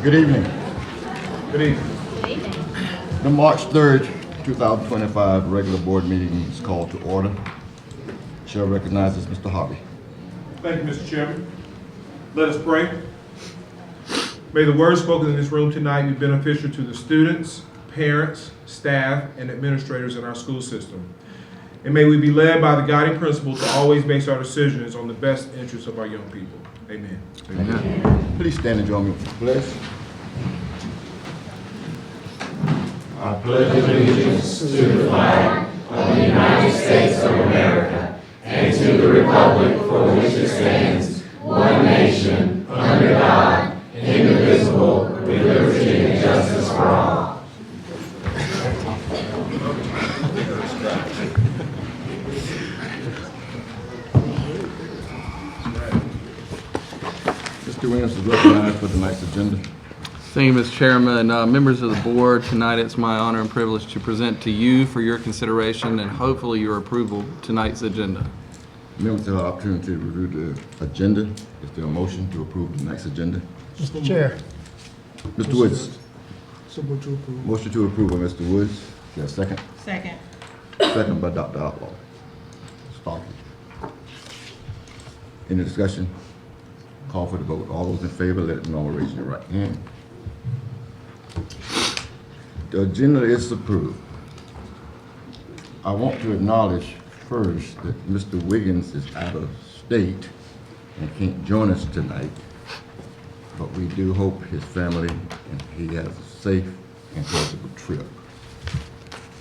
Good evening. Good evening. Good evening. The March 3rd, 2025 regular board meeting is called to order. Chair recognizes Mr. Harvey. Thank you, Mr. Chairman. Let us pray. May the words spoken in this room tonight be beneficial to the students, parents, staff, and administrators in our school system. And may we be led by the guiding principle to always base our decisions on the best interests of our young people. Amen. Amen. Please stand and join me with the pledge. I pledge allegiance to the flag of the United States of America and to the republic for which it stands, one nation, under God, indivisible, with liberty and justice for all. Mr. Williams is recognized for tonight's agenda. Thank you, Mr. Chairman. Members of the board, tonight it's my honor and privilege to present to you for your consideration and hopefully your approval tonight's agenda. Members have an opportunity to review the agenda. Is there a motion to approve tonight's agenda? Mr. Chair. Mr. Woods. So moved to approve. Motion to approve by Mr. Woods. Is there a second? Second. Second by Dr. Outlaw. Starkey. Any discussion? Call for the vote. All those in favor, let it know by raising your right hand. The agenda is approved. I want to acknowledge first that Mr. Wiggins is out of state and can't join us tonight, but we do hope his family and he has a safe and comfortable trip.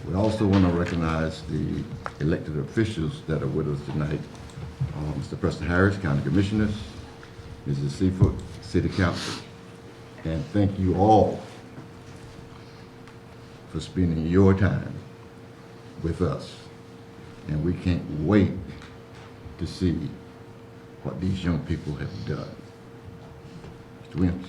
We also want to recognize the elected officials that are with us tonight. Mr. Preston Harris, County Commissioners, Mrs. Seafoot, City Council. And thank you all for spending your time with us. And we can't wait to see what these young people have done. Mr. Williams.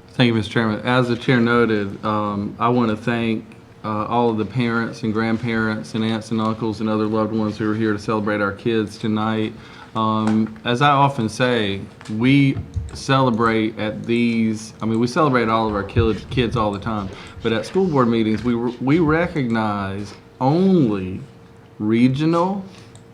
Thank you, Mr. Chairman. As the chair noted, I want to thank all of the parents and grandparents and aunts and uncles and other loved ones who are here to celebrate our kids tonight. As I often say, we celebrate at these, we celebrate all of our kids all the time, but at school board meetings, we recognize only regional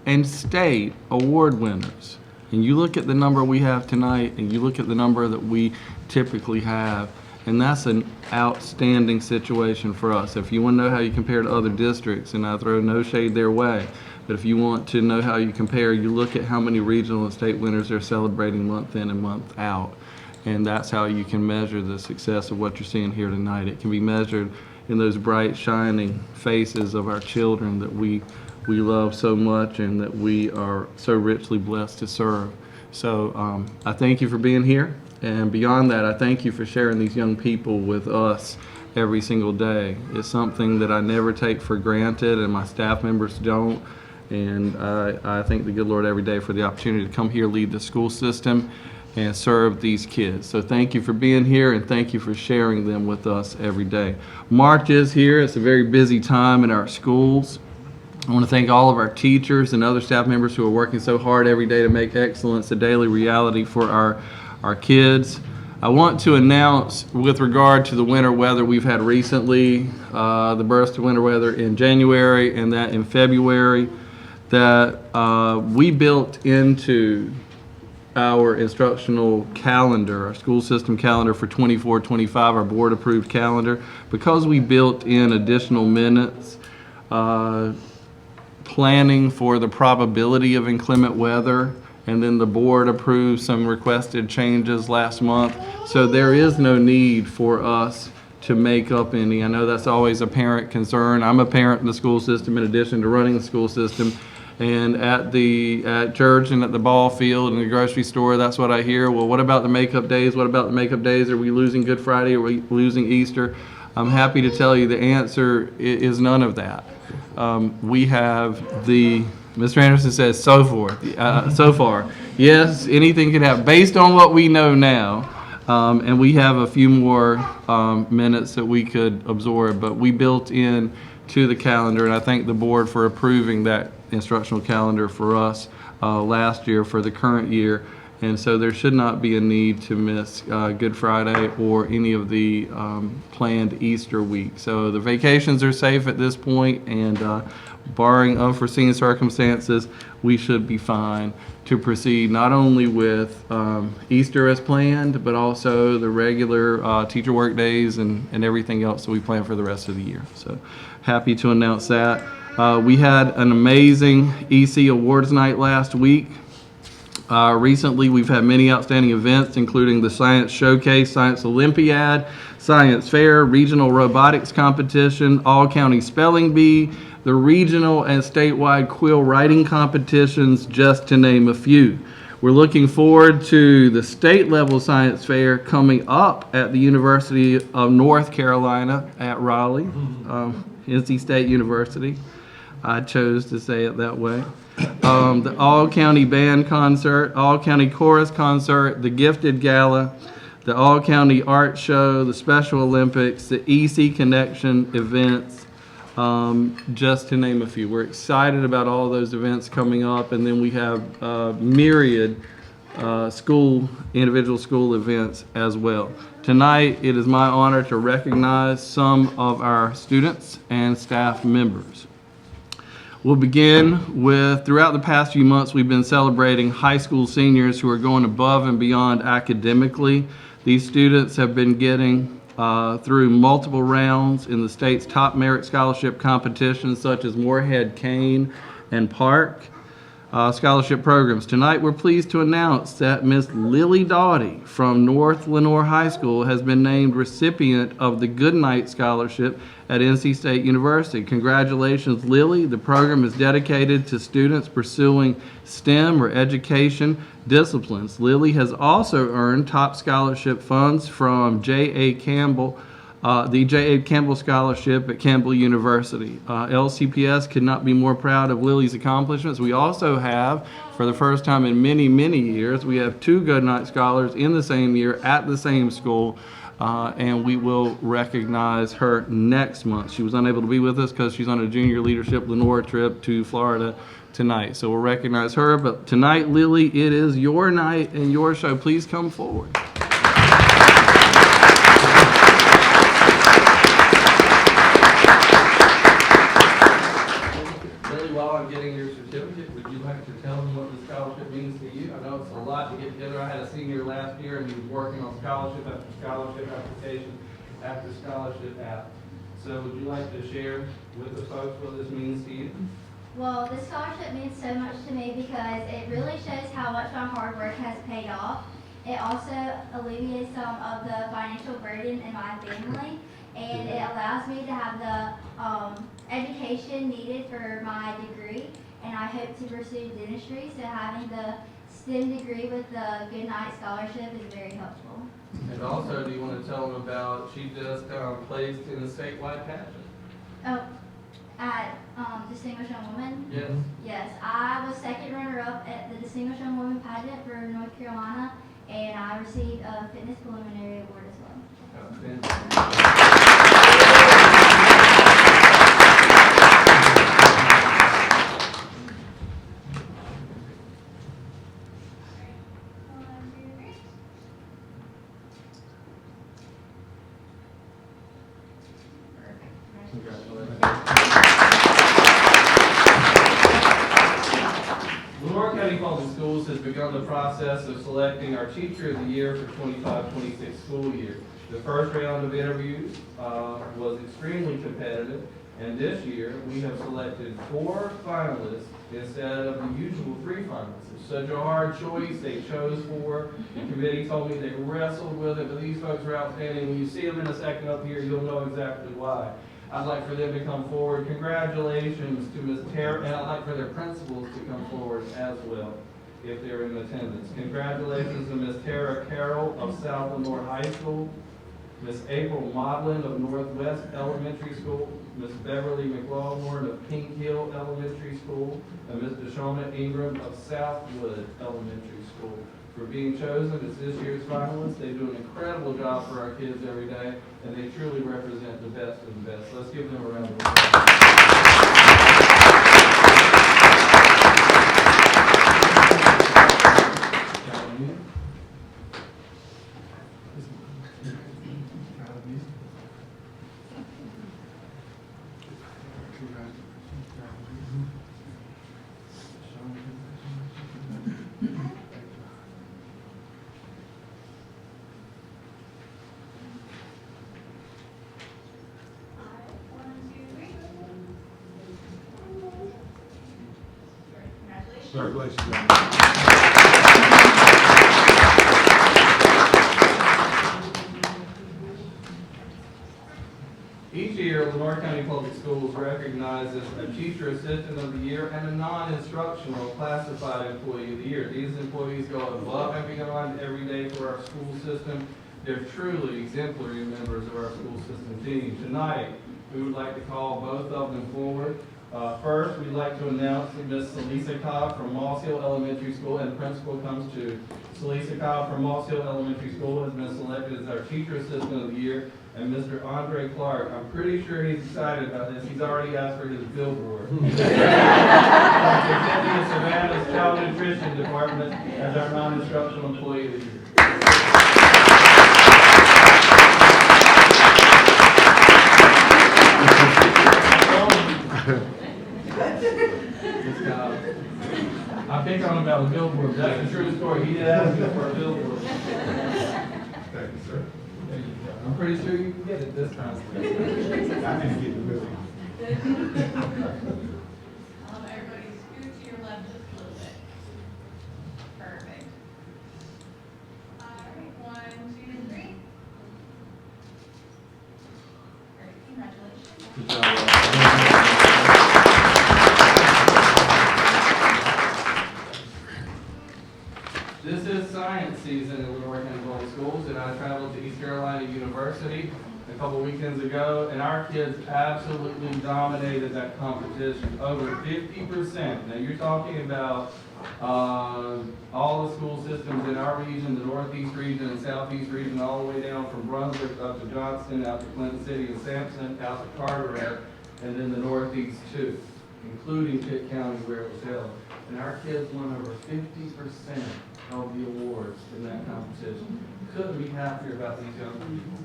and state award winners. And you look at the number we have tonight, and you look at the number that we typically have, and that's an outstanding situation for us. If you want to know how you compare to other districts, and I throw no shade their way, but if you want to know how you compare, you look at how many regional and state winners are celebrating month in and month out. And that's how you can measure the success of what you're seeing here tonight. It can be measured in those bright, shining faces of our children that we love so much and that we are so richly blessed to serve. So I thank you for being here. And beyond that, I thank you for sharing these young people with us every single day. It's something that I never take for granted, and my staff members don't. And I thank the good Lord every day for the opportunity to come here, lead the school system, and serve these kids. So thank you for being here, and thank you for sharing them with us every day. March is here. It's a very busy time in our schools. I want to thank all of our teachers and other staff members who are working so hard every day to make excellence a daily reality for our kids. I want to announce, with regard to the winter weather we've had recently, the burst of winter weather in January and that in February, that we built into our instructional calendar, our school system calendar for 24-25, our board approved calendar, because we built in additional minutes, planning for the probability of inclement weather, and then the board approved some requested changes last month. So there is no need for us to make up any. I know that's always a parent concern. I'm a parent in the school system in addition to running the school system. And at church and at the ball field and the grocery store, that's what I hear. Well, what about the makeup days? What about the makeup days? Are we losing Good Friday? Are we losing Easter? I'm happy to tell you the answer is none of that. We have Mr. Anderson says so far. Yes, anything can happen based on what we know now. And we have a few more minutes that we could absorb, but we built in to the calendar, and I thank the board for approving that instructional calendar for us last year for the current year. And so there should not be a need to miss Good Friday or any of the planned Easter week. So the vacations are safe at this point, and barring unforeseen circumstances, we should be fine to proceed not only with Easter as planned, but also the regular teacher work days and everything else that we plan for the rest of the year. So happy to announce that. We had an amazing EC Awards night last week. Recently, we've had many outstanding events, including the Science Showcase, Science Olympiad, Science Fair, Regional Robotics Competition, All-County Spelling Bee, the regional and statewide quill writing competitions, just to name a few. We're looking forward to the state-level science fair coming up at the University of North Carolina at Raleigh, NC State University. I chose to say it that way. The All-County Band Concert, All-County Chorus Concert, the Gifted Gala, the All-County Art Show, the Special Olympics, the EC Connection events, just to name a few. We're excited about all those events coming up, and then we have myriad individual school events as well. Tonight, it is my honor to recognize some of our students and staff members. We'll begin with, throughout the past few months, we've been celebrating high school seniors who are going above and beyond academically. These students have been getting through multiple rounds in the state's top merit scholarship competitions, such as Moorhead, Kane, and Park scholarship programs. Tonight, we're pleased to announce that Miss Lily Doughty from North Lenoir High School has been named recipient of the Goodnight Scholarship at NC State University. Congratulations, Lily. The program is dedicated to students pursuing STEM or education disciplines. Lily has also earned top scholarship funds from J.A. Campbell, the J.A. Campbell Scholarship at Campbell University. LCPS could not be more proud of Lily's accomplishments. We also have, for the first time in many, many years, we have 2 Goodnight Scholars in the same year at the same school. And we will recognize her next month. She was unable to be with us because she's on a junior leadership Lenoir trip to Florida tonight. So we'll recognize her. But tonight, Lily, it is your night and your show. Please come forward. Lily, while I'm getting your certificate, would you like to tell them what the scholarship means to you? I know it's a lot to get together. I had a senior last year, and he was working on scholarship after scholarship application after scholarship app. So would you like to share with the folks what this means to you? Well, this scholarship means so much to me because it really shows how much my hard work has paid off. It also alleviates some of the financial burden in my family, and it allows me to have the education needed for my degree, and I hope to pursue dentistry, so having the STEM degree with the Goodnight Scholarship is very helpful. And also, do you want to tell them about, she just placed in a statewide pageant? Oh, at Distinguished Young Woman? Yes. Yes, I was second runner-up at the Distinguished Young Woman pageant for North Carolina, and I received a fitness preliminary award as well. Lenoir County Public Schools has begun the process of selecting our Teacher of the Year for 25-26 school year. The first round of interviews was extremely competitive, and this year we have selected 4 finalists instead of the usual 3 finalists. It's such a hard choice. They chose 4. The committee told me they wrestled with it, but these folks are outstanding. When you see them in a second up here, you'll know exactly why. I'd like for them to come forward. Congratulations to Ms. Tara, and I'd like for their principals to come forward as well, if they're in attendance. Congratulations to Ms. Tara Carroll of South Lenoir High School, Ms. April Modlin of Northwest Elementary School, Ms. Beverly McLaughlin of Pink Hill Elementary School, and Ms. Deshauna Ingram of Southwood Elementary School. For being chosen as this year's finalists. They do an incredible job for our kids every day, and they truly represent the best of the best. Let's give them a round of applause. you. Each year, Lenore County Public Schools recognizes a Teacher Assistant of the Year and a non-instructional classified Employee of the Year. These employees go above and beyond every day for our school system. They're truly exemplary members of our school system team. Tonight, we would like to call both of them forward. First, we'd like to announce that Ms. Celisa Cobb from Moss Hill Elementary School, and the principal comes to. Celisa Cobb from Moss Hill Elementary School has been selected as our Teacher Assistant of the Year, and Mr. Andre Clark, I'm pretty sure he's excited about this. He's already asked for his billboard. Attending Savannah's Child Nutrition Department as our non-instructional employee of the year. I pick on him about a billboard. That's the true story. He did ask me for a billboard. Thank you, sir. There you go. I'm pretty sure you can get it this time. I didn't get the billboard. Everybody scoot to your left just a little bit. Perfect. All right, 1, 2, 3. Great, congratulations. Good job. This is science season in Lenore County Public Schools, and I traveled to East Carolina University a couple weekends ago, and our kids absolutely dominated that competition, over 50%. Now, you're talking about all the school systems in our region, the Northeast region and Southeast region, all the way down from Brunswick up to Johnston, out to Clinton City and Sampson, out to Carteret, and then the Northeast too, including Pitt County where it was held. And our kids won over 50% of the awards in that competition. Couldn't be happier about these young people.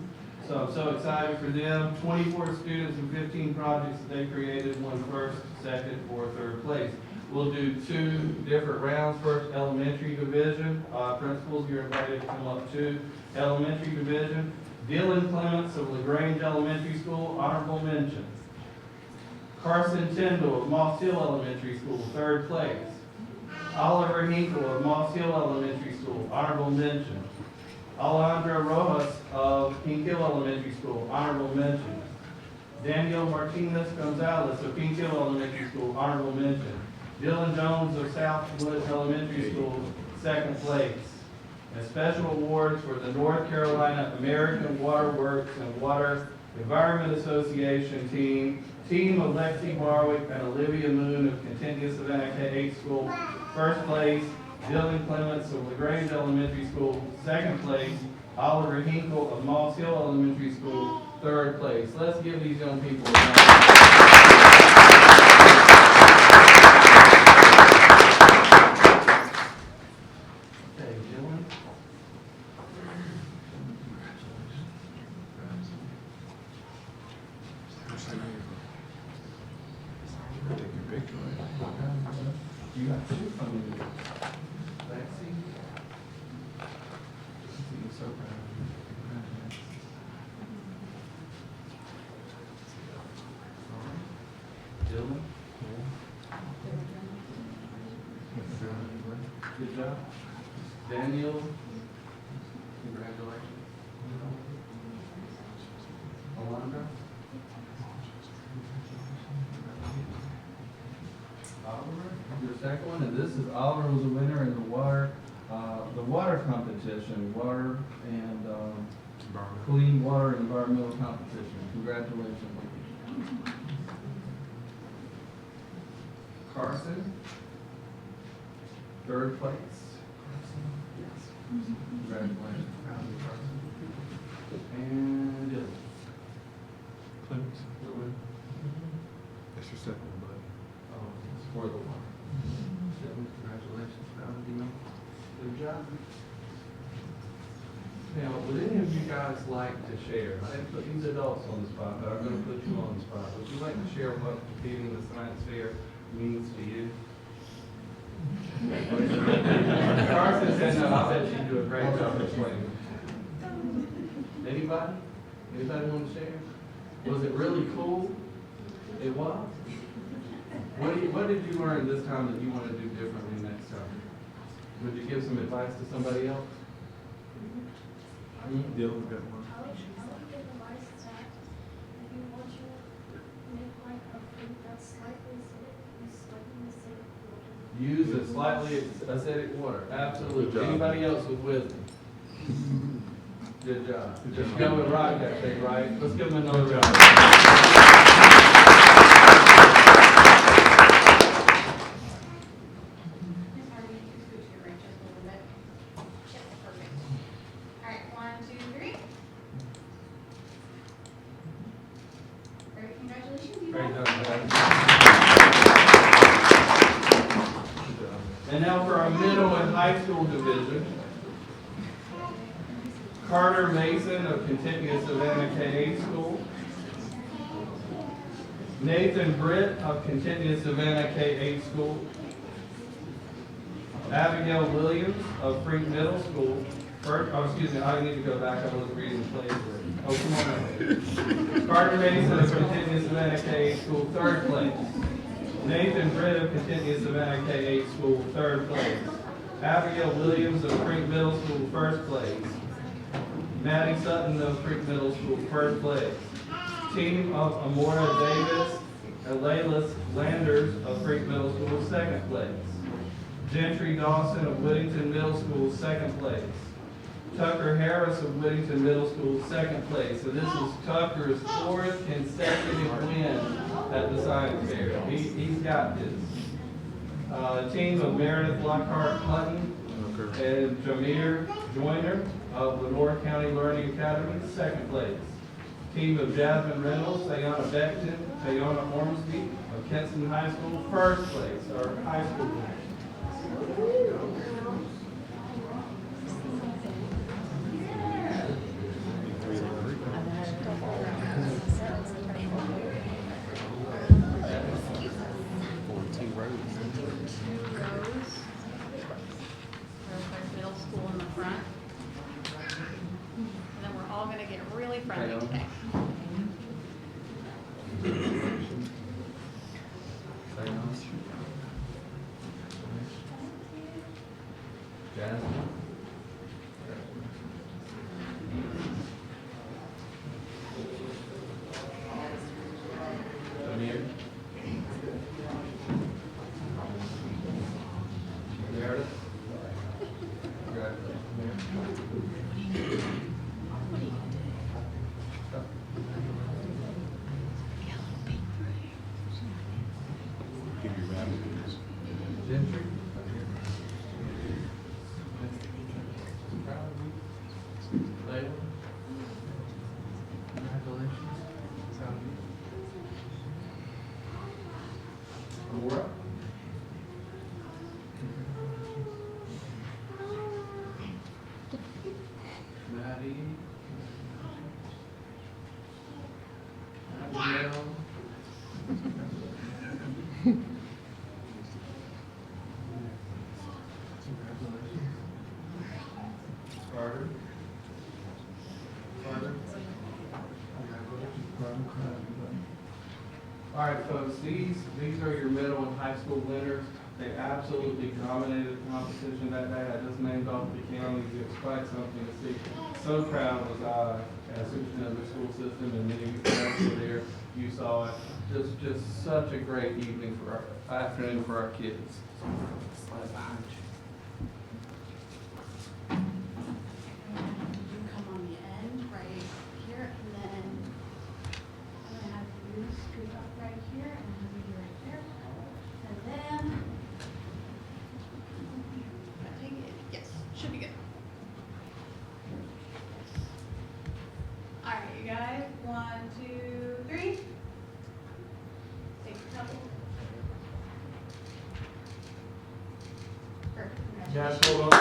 So I'm so excited for them. 24 students and 15 projects that they created won first, second, or third place. We'll do 2 different rounds. First, elementary division. Principals, you're invited to come up to elementary division. Dylan Clements of LaGrange Elementary School, honorable mention. Carson Tyndall of Moss Hill Elementary School, 3rd place. Oliver Hinkle of Moss Hill Elementary School, honorable mention. Alejandra Rojas of Pink Hill Elementary School, honorable mention. Daniel Martinez Gonzalez of Pink Hill Elementary School, honorable mention. Dylan Jones of Southwood Elementary School, 2nd place. And special awards for the North Carolina American Water Works and Water Environment Association team of Lexi Barwick and Olivia Moon of Contentia Savannah K-8 School, 1st place. Dylan Clements of LaGrange Elementary School, 2nd place. Oliver Hinkle of Moss Hill Elementary School, 3rd place. Let's give these young people a round. Okay, Dylan. You got 2 from me. Lexi. I'm so proud of you. Dylan. Good job. Daniel. Congratulations. Alondra. Oliver, your 2nd one, and this is Oliver was a winner in the water competition, water and clean water and environmental competition. Congratulations. Carson, 3rd place. Yes. Congratulations. And Dylan. Clements, that's your 2nd one, buddy. Oh, it's for the water. Dylan, congratulations. Proud of you. Good job. guys like to share? I didn't put these adults on the spot, but I'm gonna put you on the spot. Would you like to share what competing in the science fair means to you? Carson said no, I bet you do a great job explaining. Anybody? Anybody want to share? Was it really cool? It was? What did you learn this time that you want to do differently next time? Would you give some advice to somebody else? Deal with that one. I would give advice that if you want to make like a food that's slightly acidic, use slightly acidic water. Use a slightly acidic water. Absolutely. Anybody else with wisdom? Good job. Just go and rock that thing, right? Let's give them another round. Ms. Harvey, you can scoot to your right just a little bit. Yep, perfect. All right, 1, 2, 3. Great, congratulations, you Great guys. job, guys. And now for our middle and high school division. Carter Mason of Contiguous Savannah K-8 School. Nathan Britt of Contiguous Savannah K-8 School. Abigail Williams of Frink Middle School. Excuse me, I need to go back. I wasn't reading the place. Oh, come on. Carter Mason of Contiguous Savannah K-8 School, 3rd place. Nathan Britt of Contiguous Savannah K-8 School, 3rd place. Abigail Williams of Frink Middle School, 1st place. Maddie Sutton of Frink Middle School, 1st place. Team of Amora Davis and Layla Landers of Frink Middle School, 2nd place. Gentry Dawson of Whittington Middle School, 2nd place. Tucker Harris of Whittington Middle School, 2nd place. And this is Tucker's 4th consecutive win at the science fair. He's got this. Team of Meredith Lockhart Hutton and Jameer Joyner of Lenore County Learning Academy, 2nd place. Team of Jasmine Reynolds, Sayana Beckton, Tayana Ormsby of Kenson High School, 1st place, our high school winners. Middle school in the front. And then we're all gonna get really friendly today. Jasmine. Amir. Meredith. Gentry. Layla. Congratulations. Amora. Maddie. Abigail. Carter. Carter. All right, folks, these are your middle and high school winners. They absolutely dominated the competition that day. I just named off the counties. It was quite something to see. So proud was I as superintendent of the school system, and many of you parents were there. You saw it. Just such a great evening for our afternoon for our kids. Slide behind you. You come on the end right here, and then I'm gonna have you scoot up right here, and have you right there. And then, I take it, yes, should be good. All right, you guys, 1, 2, 3. Take a couple. Perfect. Guys, hold on.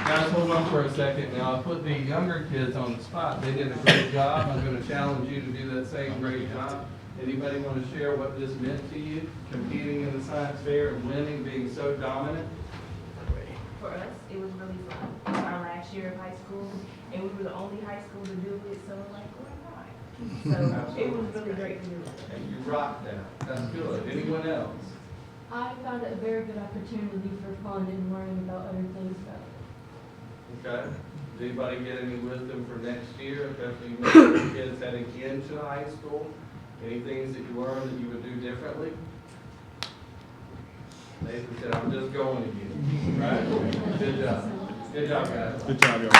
Guys, hold on for a second now. I put the younger kids on the spot. They did a great job. I'm going to challenge you to do that same great job. Anybody want to share what this meant to you, competing in the science fair and winning, being so dominant? For us, it was really fun. It was our last year of high school, and we were the only high school to do it, so like, why not? So it was really great to do it. And you rocked that. That's good. Anyone else? I found it a very good opportunity for fun and learning about other things about it. Okay. Does anybody get any wisdom for next year, especially maybe kids heading into high school? Any things that you learned that you would do differently? Nathan said, I'm just going again, right? Good job. Good job, guys. Good job, y'all.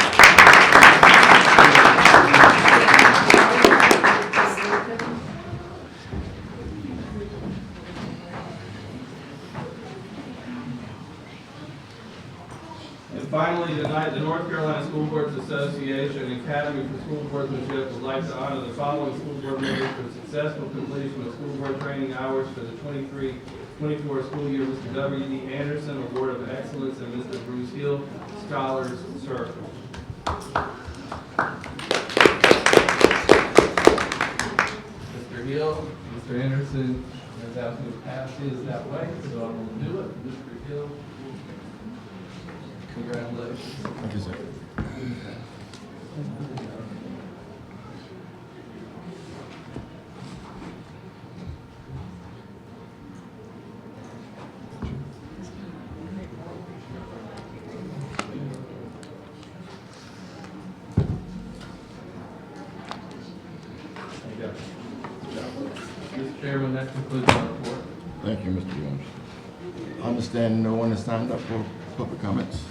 And finally, tonight, the North Carolina School Boards Association Academy for School Boardsmanship would like to honor the following school board members for successful completion of school board training hours for the 23-24 school year. Mr. W.D. Anderson, Award of Excellence, and Mr. Bruce Hill, Scholars Circle. Mr. Hill, Mr. Anderson has asked me to pass his that way, so I'm going to do it. Mr. Hill. Congratulations. Thank you, sir. Mr. Chairman, that concludes my report. Thank you, Mr. Jones. I understand no one has signed up for public comments.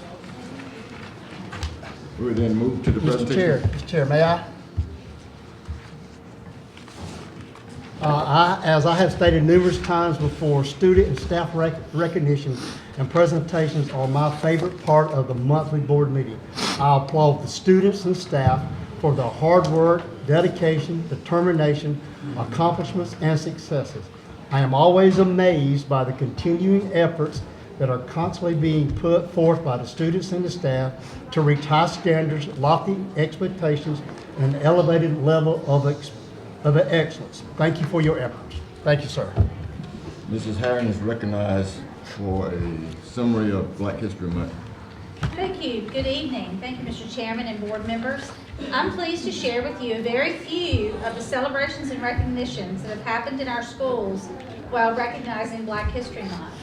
We then move to the presentation. Mr. Chair, may I? As I have stated numerous times before, student and staff recognition and presentations are my favorite part of the monthly board meeting. I applaud the students and staff for their hard work, dedication, determination, accomplishments, and successes. I am always amazed by the continuing efforts that are constantly being put forth by the students and the staff to reach high standards, lofty expectations, and an elevated level of excellence. Thank you for your efforts. Thank you, sir. Mrs. Herron is recognized for a summary of Black History Month. Thank you. Good evening. Thank you, Mr. Chairman and board members. I'm pleased to share with you a very few of the celebrations and recognitions that have happened in our schools while recognizing Black History Month.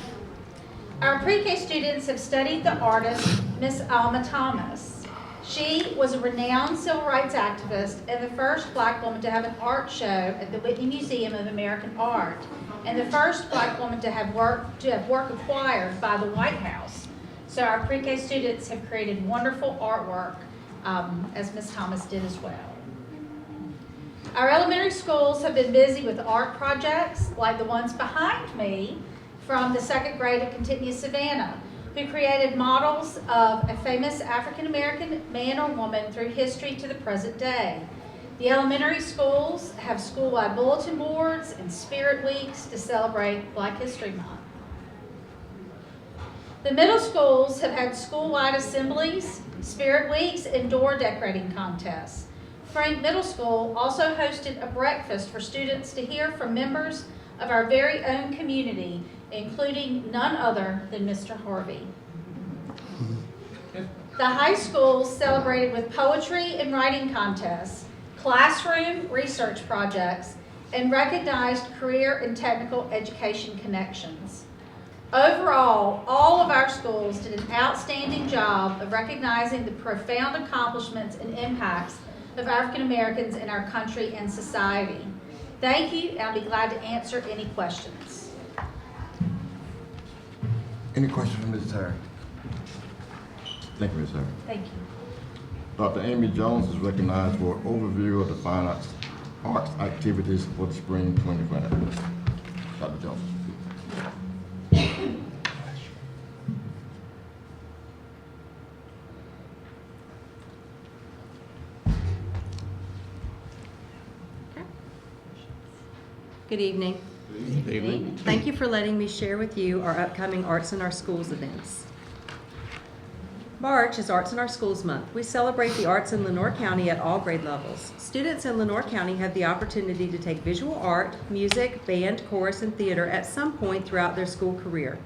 Our pre-K students have studied the artist, Miss Alma Thomas. She was a renowned civil rights activist and the first Black woman to have an art show at the Whitney Museum of American Art, and the first Black woman to have work acquired by the White House. So our pre-K students have created wonderful artwork, as Ms. Thomas did as well. Our elementary schools have been busy with art projects like the ones behind me from the second grade of Contentnia Savannah, who created models of a famous African-American man or woman through history to the present day. The elementary schools have school-wide bulletin boards and spirit weeks to celebrate Black History Month. The middle schools have had school-wide assemblies, spirit weeks, and door decorating contests. Frank Middle School also hosted a breakfast for students to hear from members of our very own community, including none other than Mr. Harvey. The high schools celebrated with poetry and writing contests, classroom research projects, and recognized career and technical education connections. Overall, all of our schools did an outstanding job of recognizing the profound accomplishments and impacts of African Americans in our country and society. Thank you, and I'll be glad to answer any questions. Any questions from Mrs. Herron? Thank you, Ms. Herron. Thank you. Dr. Amy Jones is recognized for an overview of the fine arts activities for the spring 2020. Dr. Jones. Good evening. Good evening. Thank you for letting me share with you our upcoming Arts in Our Schools events. March is Arts in Our Schools Month. We celebrate the arts in Lenoir County at all grade levels. Students in Lenoir County have the opportunity to take visual art, music, band, chorus, and theater at some point throughout their school career.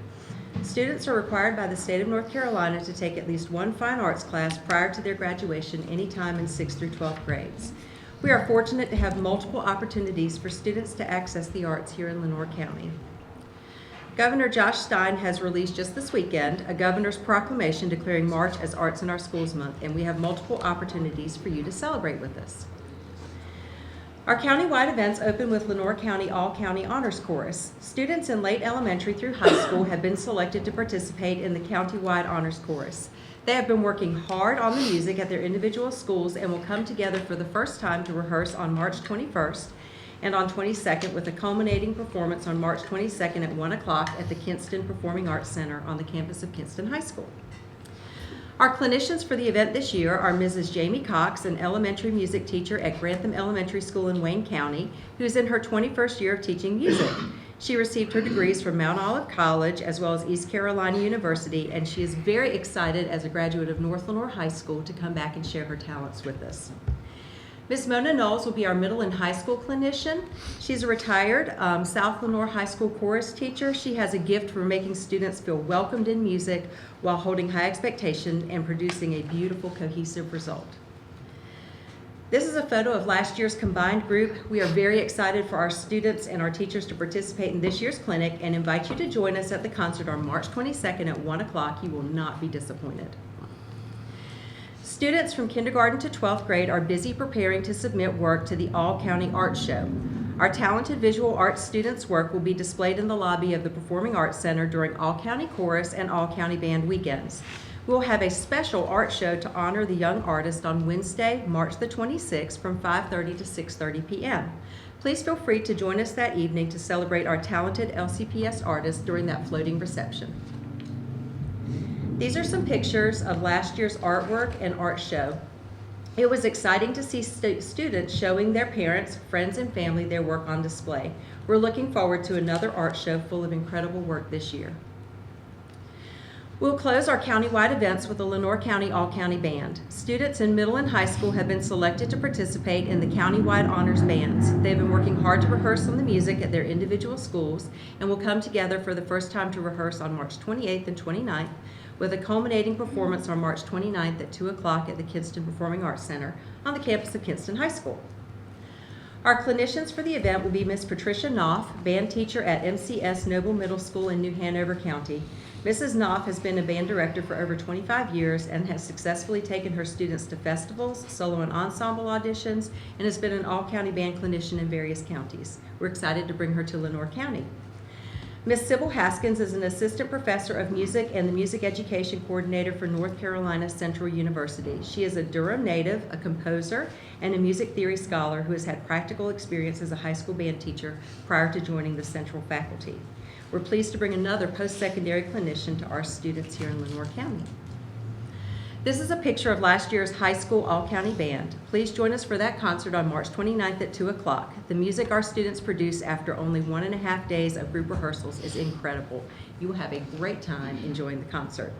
Students are required by the state of North Carolina to take at least one fine arts class prior to their graduation anytime in 6th through 12th grades. We are fortunate to have multiple opportunities for students to access the arts here in Lenoir County. Governor Josh Stein has released just this weekend a governor's proclamation declaring March as Arts in Our Schools Month, and we have multiple opportunities for you to celebrate with us. Our county-wide events open with Lenoir County All-County Honors Chorus. Students in late elementary through high school have been selected to participate in the county-wide Honors Chorus. They have been working hard on the music at their individual schools and will come together for the first time to rehearse on March 21st and on 22nd with a culminating performance on March 22nd at 1 o'clock at the Kinston Performing Arts Center on the campus of Kinston High School. Our clinicians for the event this year are Mrs. Jamie Cox, an elementary music teacher at Grantham Elementary School in Wayne County, who's in her 21st year of teaching music. She received her degrees from Mount Olive College as well as East Carolina University, and she is very excited as a graduate of North Lenoir High School to come back and share her talents with us. Ms. Mona Knowles will be our middle and high school clinician. She's a retired South Lenoir High School chorus teacher. She has a gift for making students feel welcomed in music while holding high expectation and producing a beautiful, cohesive result. This is a photo of last year's combined group. We are very excited for our students and our teachers to participate in this year's clinic and invite you to join us at the concert on March 22nd at 1 o'clock. You will not be disappointed. Students from kindergarten to 12th grade are busy preparing to submit work to the All-County Art Show. Our talented visual arts students' work will be displayed in the lobby of the Performing Arts Center during All-County Chorus and All-County Band weekends. We'll have a special art show to honor the young artist on Wednesday, March the 26th from 5:30 to 6:30 p.m. Please feel free to join us that evening to celebrate our talented LCPS artists during that floating reception. These are some pictures of last year's artwork and art show. It was exciting to see students showing their parents, friends, and family their work on display. We're looking forward to another art show full of incredible work this year. We'll close our countywide events with the Lenoir County All-County Band. Students in middle and high school have been selected to participate in the countywide honors bands. They've been working hard to rehearse on the music at their individual schools and will come together for the first time to rehearse on March 28th and 29th with a culminating performance on March 29th at 2 o'clock at the Kinston Performing Arts Center on the campus of Kinston High School. Our clinicians for the event will be Ms. Patricia Knopf, band teacher at MCS Noble Middle School in New Hanover County. Mrs. Knopf has been a band director for over 25 years and has successfully taken her students to festivals, solo and ensemble auditions, and has been an all-county band clinician in various counties. We're excited to bring her to Lenoir County. Ms. Sybil Haskins is an assistant professor of music and the music education coordinator for North Carolina Central University. She is a Durham native, a composer, and a music theory scholar who has had practical experience as a high school band teacher prior to joining the Central faculty. We're pleased to bring another post-secondary clinician to our students here in Lenoir County. This is a picture of last year's high school all-county band. Please join us for that concert on March 29th at 2 o'clock. The music our students produce after only 1.5 days of group rehearsals is incredible. You will have a great time enjoying the concert.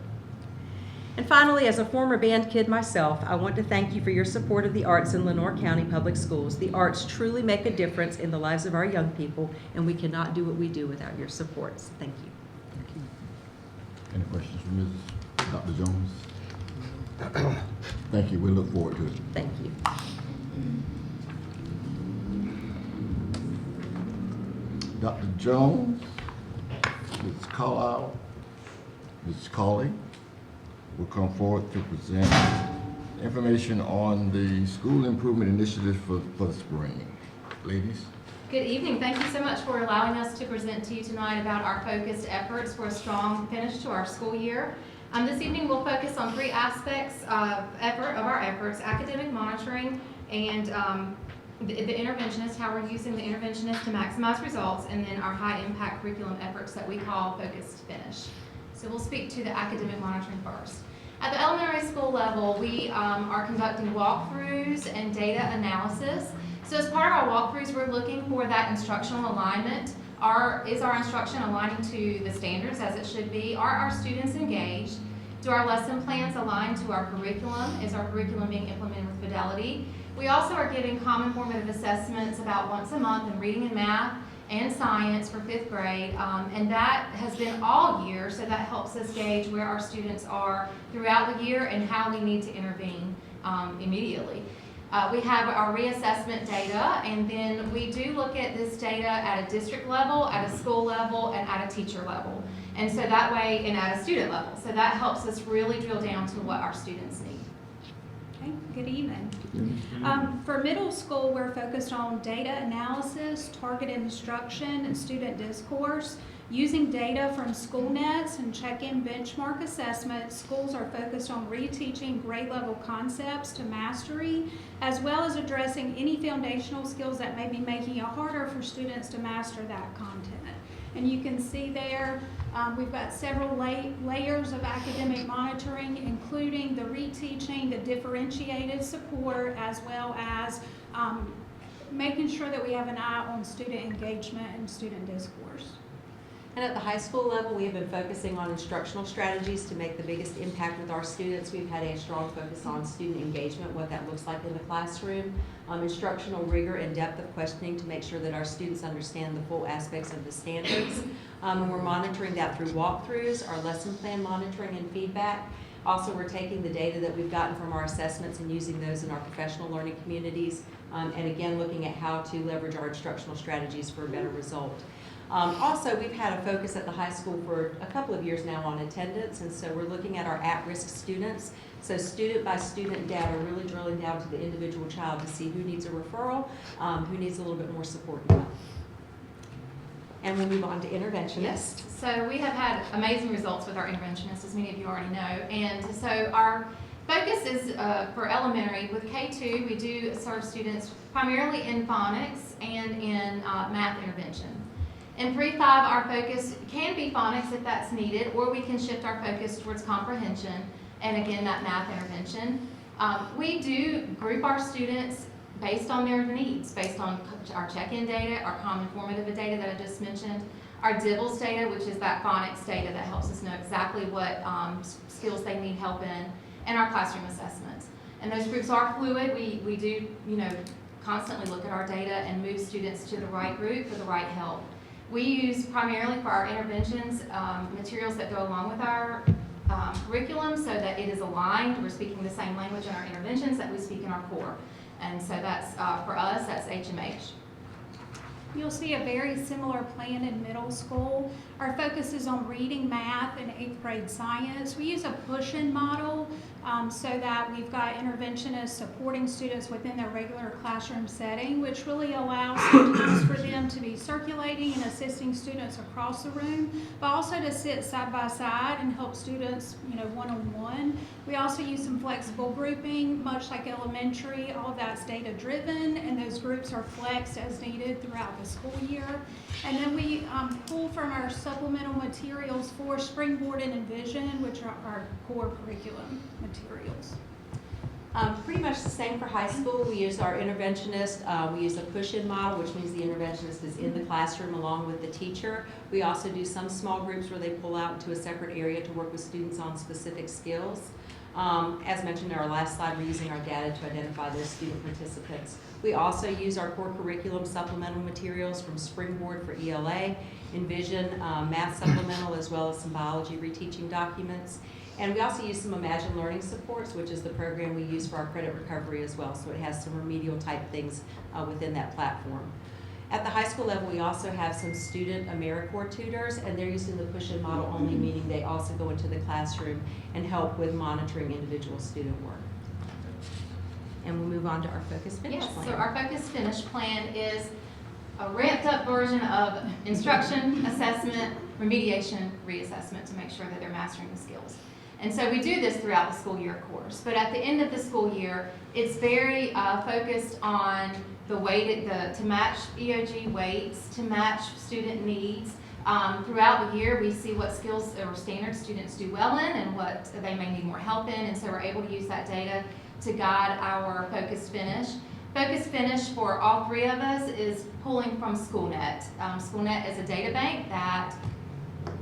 And finally, as a former band kid myself, I want to thank you for your support of the arts in Lenoir County Public Schools. The arts truly make a difference in the lives of our young people, and we cannot do what we do without your support. So thank you. Any questions for Dr. Jones? Thank you. We look forward to it. Thank you. Dr. Jones, Ms. Carlisle, Ms. Cawley will come forward to present information on the school improvement initiative for the spring. Ladies. Good evening. Thank you so much for allowing us to present to you tonight about our focused efforts for a strong finish to our school year. This evening we'll focus on 3 aspects of our efforts: academic monitoring and the interventionist, how we're using the interventionist to maximize results, and then our high impact curriculum efforts that we call focused finish. So we'll speak to the academic monitoring first. At the elementary school level, we are conducting walkthroughs and data analysis. So as part of our walkthroughs, we're looking for that instructional alignment. Is our instruction aligning to the standards as it should be? Are our students engaged? Do our lesson plans align to our curriculum? Is our curriculum being implemented with fidelity? We also are giving common formative assessments about once a month in reading and math and science for 5th grade, and that has been all year, so that helps us gauge where our students are throughout the year and how we need to intervene immediately. We have our reassessment data, and then we do look at this data at a district level, at a school level, and at a teacher level. And so that way, and at a student level. So that helps us really drill down to what our students need. Okay, good evening. For middle school, we're focused on data analysis, targeted instruction, and student discourse. Using data from SchoolNets and check-in benchmark assessments, schools are focused on reteaching grade level concepts to mastery, as well as addressing any foundational skills that may be making it harder for students to master that content. And you can see there, we've got several layers of academic monitoring, including the reteaching, the differentiated support, as well as making sure that we have an eye on student engagement and student discourse. And at the high school level, we have been focusing on instructional strategies to make the biggest impact with our students. We've had a strong focus on student engagement, what that looks like in the classroom, instructional rigor and depth of questioning to make sure that our students understand the full aspects of the standards. And we're monitoring that through walkthroughs, our lesson plan monitoring and feedback. Also, we're taking the data that we've gotten from our assessments and using those in our professional learning communities, and again, looking at how to leverage our instructional strategies for a better result. Also, we've had a focus at the high school for a couple of years now on attendance, and so we're looking at our at-risk students. So student by student data, really drilling down to the individual child to see who needs a referral, who needs a little bit more support and help. And we'll move on to interventionists. Yes. So we have had amazing results with our interventionists, as many of you already know. And so our focus is for elementary. With K2, we do serve students primarily in phonics and in math intervention. In 3-5, our focus can be phonics if that's needed, or we can shift our focus towards comprehension, and again, that math intervention. We do group our students based on their needs, based on our check-in data, our common formative data that I just mentioned, our DIBELS data, which is that phonics data that helps us know exactly what skills they need help in, and our classroom assessments. And those groups are fluid. We do, constantly look at our data and move students to the right group for the right help. We use primarily for our interventions materials that go along with our curriculum so that it is aligned. We're speaking the same language in our interventions that we speak in our core. And so that's, for us, that's HMH. You'll see a very similar plan in middle school. Our focus is on reading, math, and 8th grade science. We use a push-in model so that we've got interventionists supporting students within their regular classroom setting, which really allows sometimes for them to be circulating and assisting students across the room, but also to sit side by side and help students, one-on-one. We also use some flexible grouping, much like elementary. All of that's data-driven, and those groups are flexed as needed throughout the school year. And then we pull from our supplemental materials for Springboard and Envision, which are our core curriculum materials. Pretty much the same for high school. We use our interventionist. We use a push-in model, which means the interventionist is in the classroom along with the teacher. We also do some small groups where they pull out into a separate area to work with students on specific skills. As mentioned in our last slide, we're using our data to identify those student participants. We also use our core curriculum supplemental materials from Springboard for ELA, Envision math supplemental, as well as some biology reteaching documents. And we also use some Imagine Learning Supports, which is the program we use for our credit recovery as well. So it has some remedial type things within that platform. At the high school level, we also have some student AmeriCorps tutors, and they're using the push-in model only, meaning they also go into the classroom and help with monitoring individual student work. And we'll move on to our Focus Finish plan. So our Focus Finish plan is a ramped up version of instruction, assessment, remediation, reassessment to make sure that they're mastering the skills. And so we do this throughout the school year, of course. But at the end of the school year, it's very focused on the weight, to match EOG weights, to match student needs. Throughout the year, we see what skills or standards students do well in and what they may need more help in. And so we're able to use that data to guide our Focus Finish. Focus Finish for all three of us is pulling from SchoolNet. SchoolNet is a data bank that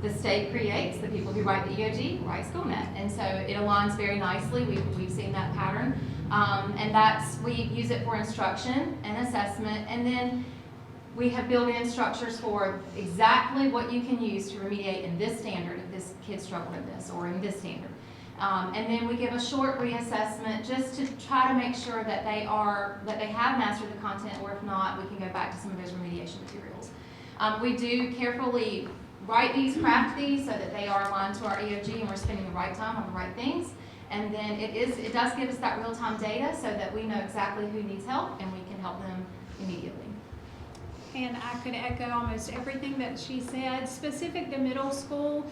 the state creates, the people who write the EOG write SchoolNet. And so it aligns very nicely. We've seen that pattern. And we use it for instruction and assessment. And then we have built-in structures for exactly what you can use to remediate in this standard if this kid struggled in this or in this standard. And then we give a short reassessment just to try to make sure that they have mastered the content, or if not, we can go back to some of those remediation materials. We do carefully write these, craft these, so that they are aligned to our EOG and we're spending the right time on the right things. And then it does give us that real-time data so that we know exactly who needs help and we can help them immediately. And I could echo almost everything that she said. Specific to middle school,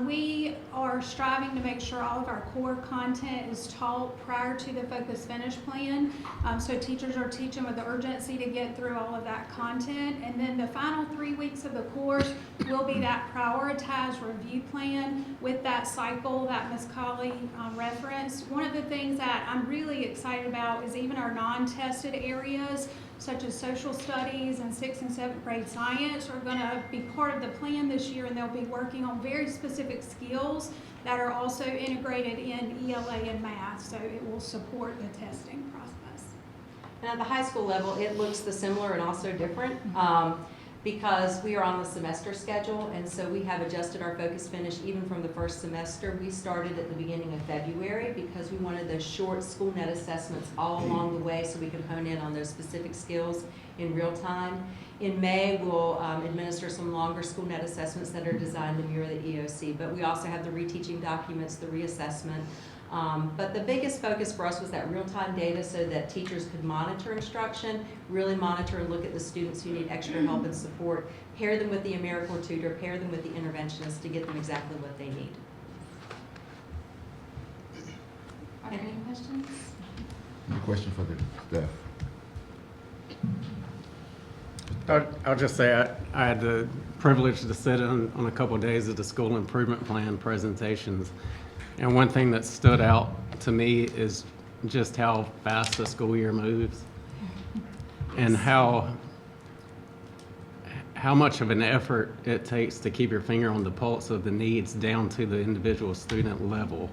we are striving to make sure all of our core content is taught prior to the Focus Finish plan. So teachers are teaching with urgency to get through all of that content. And then the final 3 weeks of the course will be that prioritized review plan with that cycle that Ms. Colley referenced. One of the things that I'm really excited about is even our non-tested areas, such as social studies and 6th and 7th grade science, are going to be part of the plan this year, and they'll be working on very specific skills that are also integrated in ELA and math, so it will support the testing process. And at the high school level, it looks similar and also different because we are on the semester schedule, and so we have adjusted our Focus Finish even from the first semester. We started at the beginning of February because we wanted those short SchoolNet assessments all along the way so we could hone in on those specific skills in real time. In May, we'll administer some longer SchoolNet assessments that are designed to mirror the EOC, but we also have the reteaching documents, the reassessment. But the biggest focus for us was that real-time data so that teachers could monitor instruction, really monitor and look at the students who need extra help and support, pair them with the AmeriCorps tutor, pair them with the interventionist to get them exactly what they need. Are there any questions? Any question for the staff? I'll just say I had the privilege to sit on a couple of days of the school improvement plan presentations. And one thing that stood out to me is just how fast the school year moves and how much of an effort it takes to keep your finger on the pulse of the needs down to the individual student level.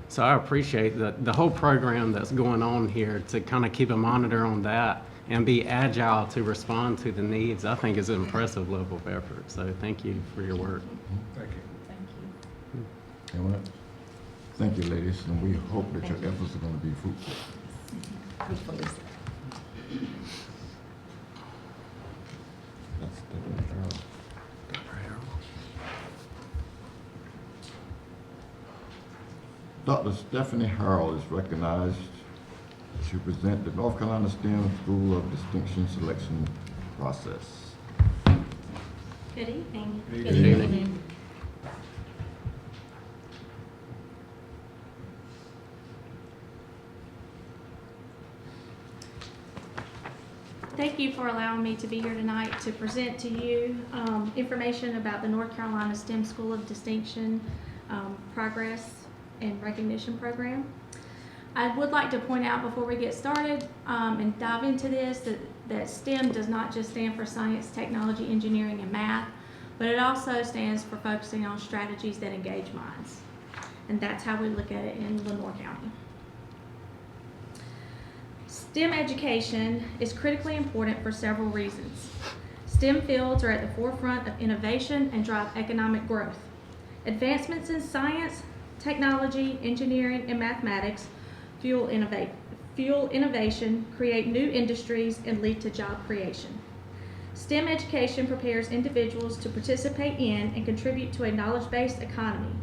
So I appreciate the whole program that's going on here to kind of keep a monitor on that and be agile to respond to the needs. I think is an impressive level of effort. So thank you for your work. Thank you. Thank you. Anyone else? Thank you, ladies, and we hope that your efforts are going to be fruitful. That's Stephanie Harrell. Dr. Stephanie Harrell is recognized to present the North Carolina STEM School of Distinction Selection Process. Good evening. Good evening. Thank you for allowing me to be here tonight to present to you information about the North Carolina STEM School of Distinction Progress and Recognition Program. I would like to point out before we get started and dive into this that STEM does not just stand for science, technology, engineering, and math, but it also stands for focusing on strategies that engage minds. And that's how we look at it in Lenoir County. STEM education is critically important for several reasons. STEM fields are at the forefront of innovation and drive economic growth. Advancements in science, technology, engineering, and mathematics fuel innovation, create new industries, and lead to job creation. STEM education prepares individuals to participate in and contribute to a knowledge-based economy.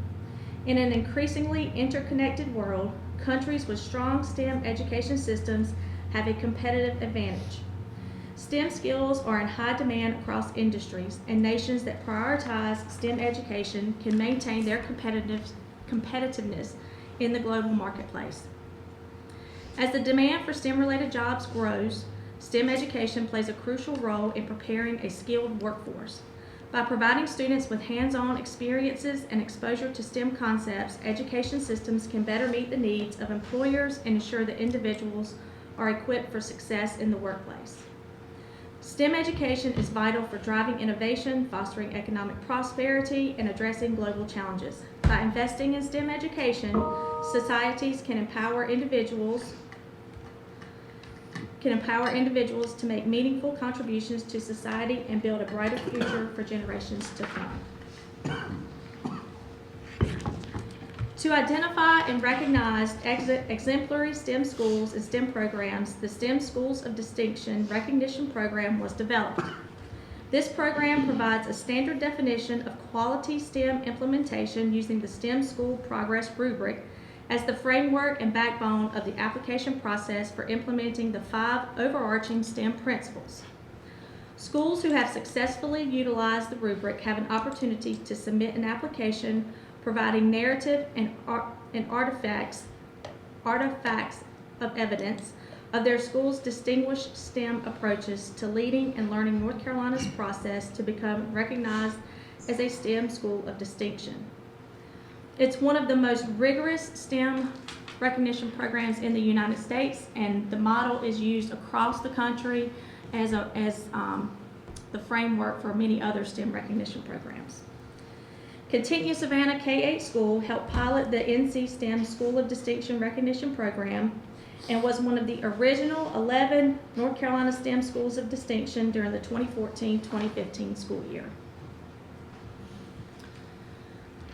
In an increasingly interconnected world, countries with strong STEM education systems have a competitive advantage. STEM skills are in high demand across industries, and nations that prioritize STEM education can maintain their competitiveness in the global marketplace. As the demand for STEM-related jobs grows, STEM education plays a crucial role in preparing a skilled workforce. By providing students with hands-on experiences and exposure to STEM concepts, education systems can better meet the needs of employers and ensure that individuals are equipped for success in the workplace. STEM education is vital for driving innovation, fostering economic prosperity, and addressing global challenges. By investing in STEM education, societies can empower individuals to make meaningful contributions to society and build a brighter future for generations to come. To identify and recognize exemplary STEM schools and STEM programs, the STEM Schools of Distinction Recognition Program was developed. This program provides a standard definition of quality STEM implementation using the STEM School Progress Rubric as the framework and backbone of the application process for implementing the 5 overarching STEM principles. Schools who have successfully utilized the rubric have an opportunity to submit an application providing narrative and artifacts of evidence of their school's distinguished STEM approaches to leading and learning North Carolina's process to become recognized as a STEM school of distinction. It's one of the most rigorous STEM recognition programs in the United States, and the model is used across the country as the framework for many other STEM recognition programs. Continue Savannah K-8 School helped pilot the NC STEM School of Distinction Recognition Program and was one of the original 11 North Carolina STEM Schools of Distinction during the 2014-2015 school year.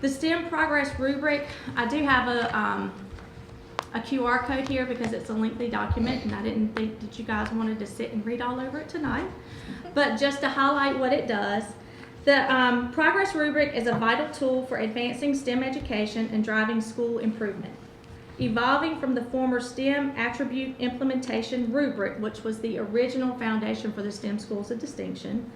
The STEM Progress Rubric, I do have a QR code here because it's a lengthy document and I didn't think that you guys wanted to sit and read all over it tonight. But just to highlight what it does, the Progress Rubric is a vital tool for advancing STEM education and driving school improvement. Evolving from the former STEM Attribute Implementation Rubric, which was the original foundation for the STEM Schools of Distinction,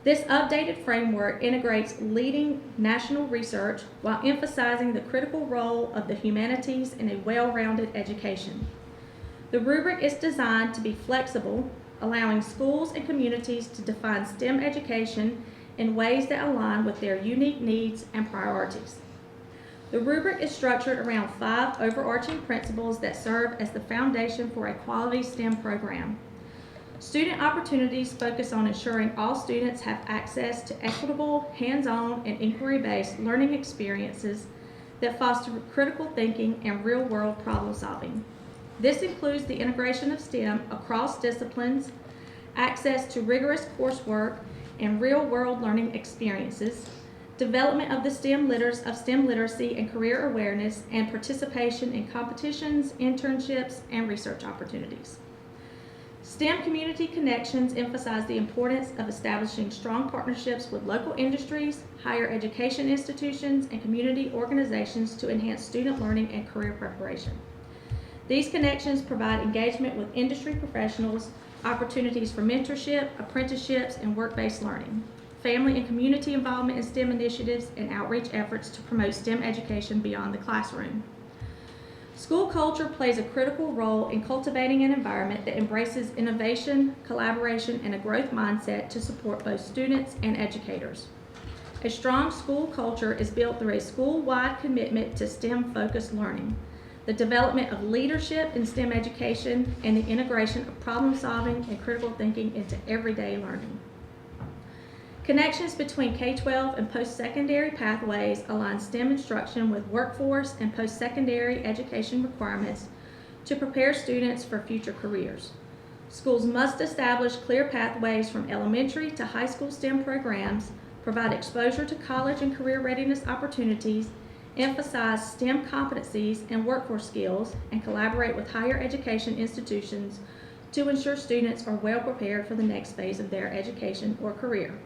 this updated framework integrates leading national research while emphasizing the critical role of the humanities in a well-rounded education. The rubric is designed to be flexible, allowing schools and communities to define STEM education in ways that align with their unique needs and priorities. The rubric is structured around 5 overarching principles that serve as the foundation for a quality STEM program. Student opportunities focus on ensuring all students have access to equitable, hands-on, and inquiry-based learning experiences that foster critical thinking and real-world problem solving. This includes the integration of STEM across disciplines, access to rigorous coursework and real-world learning experiences, development of the STEM literacy and career awareness, and participation in competitions, internships, and research opportunities. STEM community connections emphasize the importance of establishing strong partnerships with local industries, higher education institutions, and community organizations to enhance student learning and career preparation. These connections provide engagement with industry professionals, opportunities for mentorship, apprenticeships, and work-based learning, family and community involvement in STEM initiatives, and outreach efforts to promote STEM education beyond the classroom. School culture plays a critical role in cultivating an environment that embraces innovation, collaboration, and a growth mindset to support both students and educators. A strong school culture is built through a school-wide commitment to STEM-focused learning, the development of leadership in STEM education, and the integration of problem-solving and critical thinking into everyday learning. Connections between K-12 and post-secondary pathways align STEM instruction with workforce and post-secondary education requirements to prepare students for future careers. Schools must establish clear pathways from elementary to high school STEM programs, provide exposure to college and career readiness opportunities, emphasize STEM competencies and workforce skills, and collaborate with higher education institutions to ensure students are well prepared for the next phase of their education or career.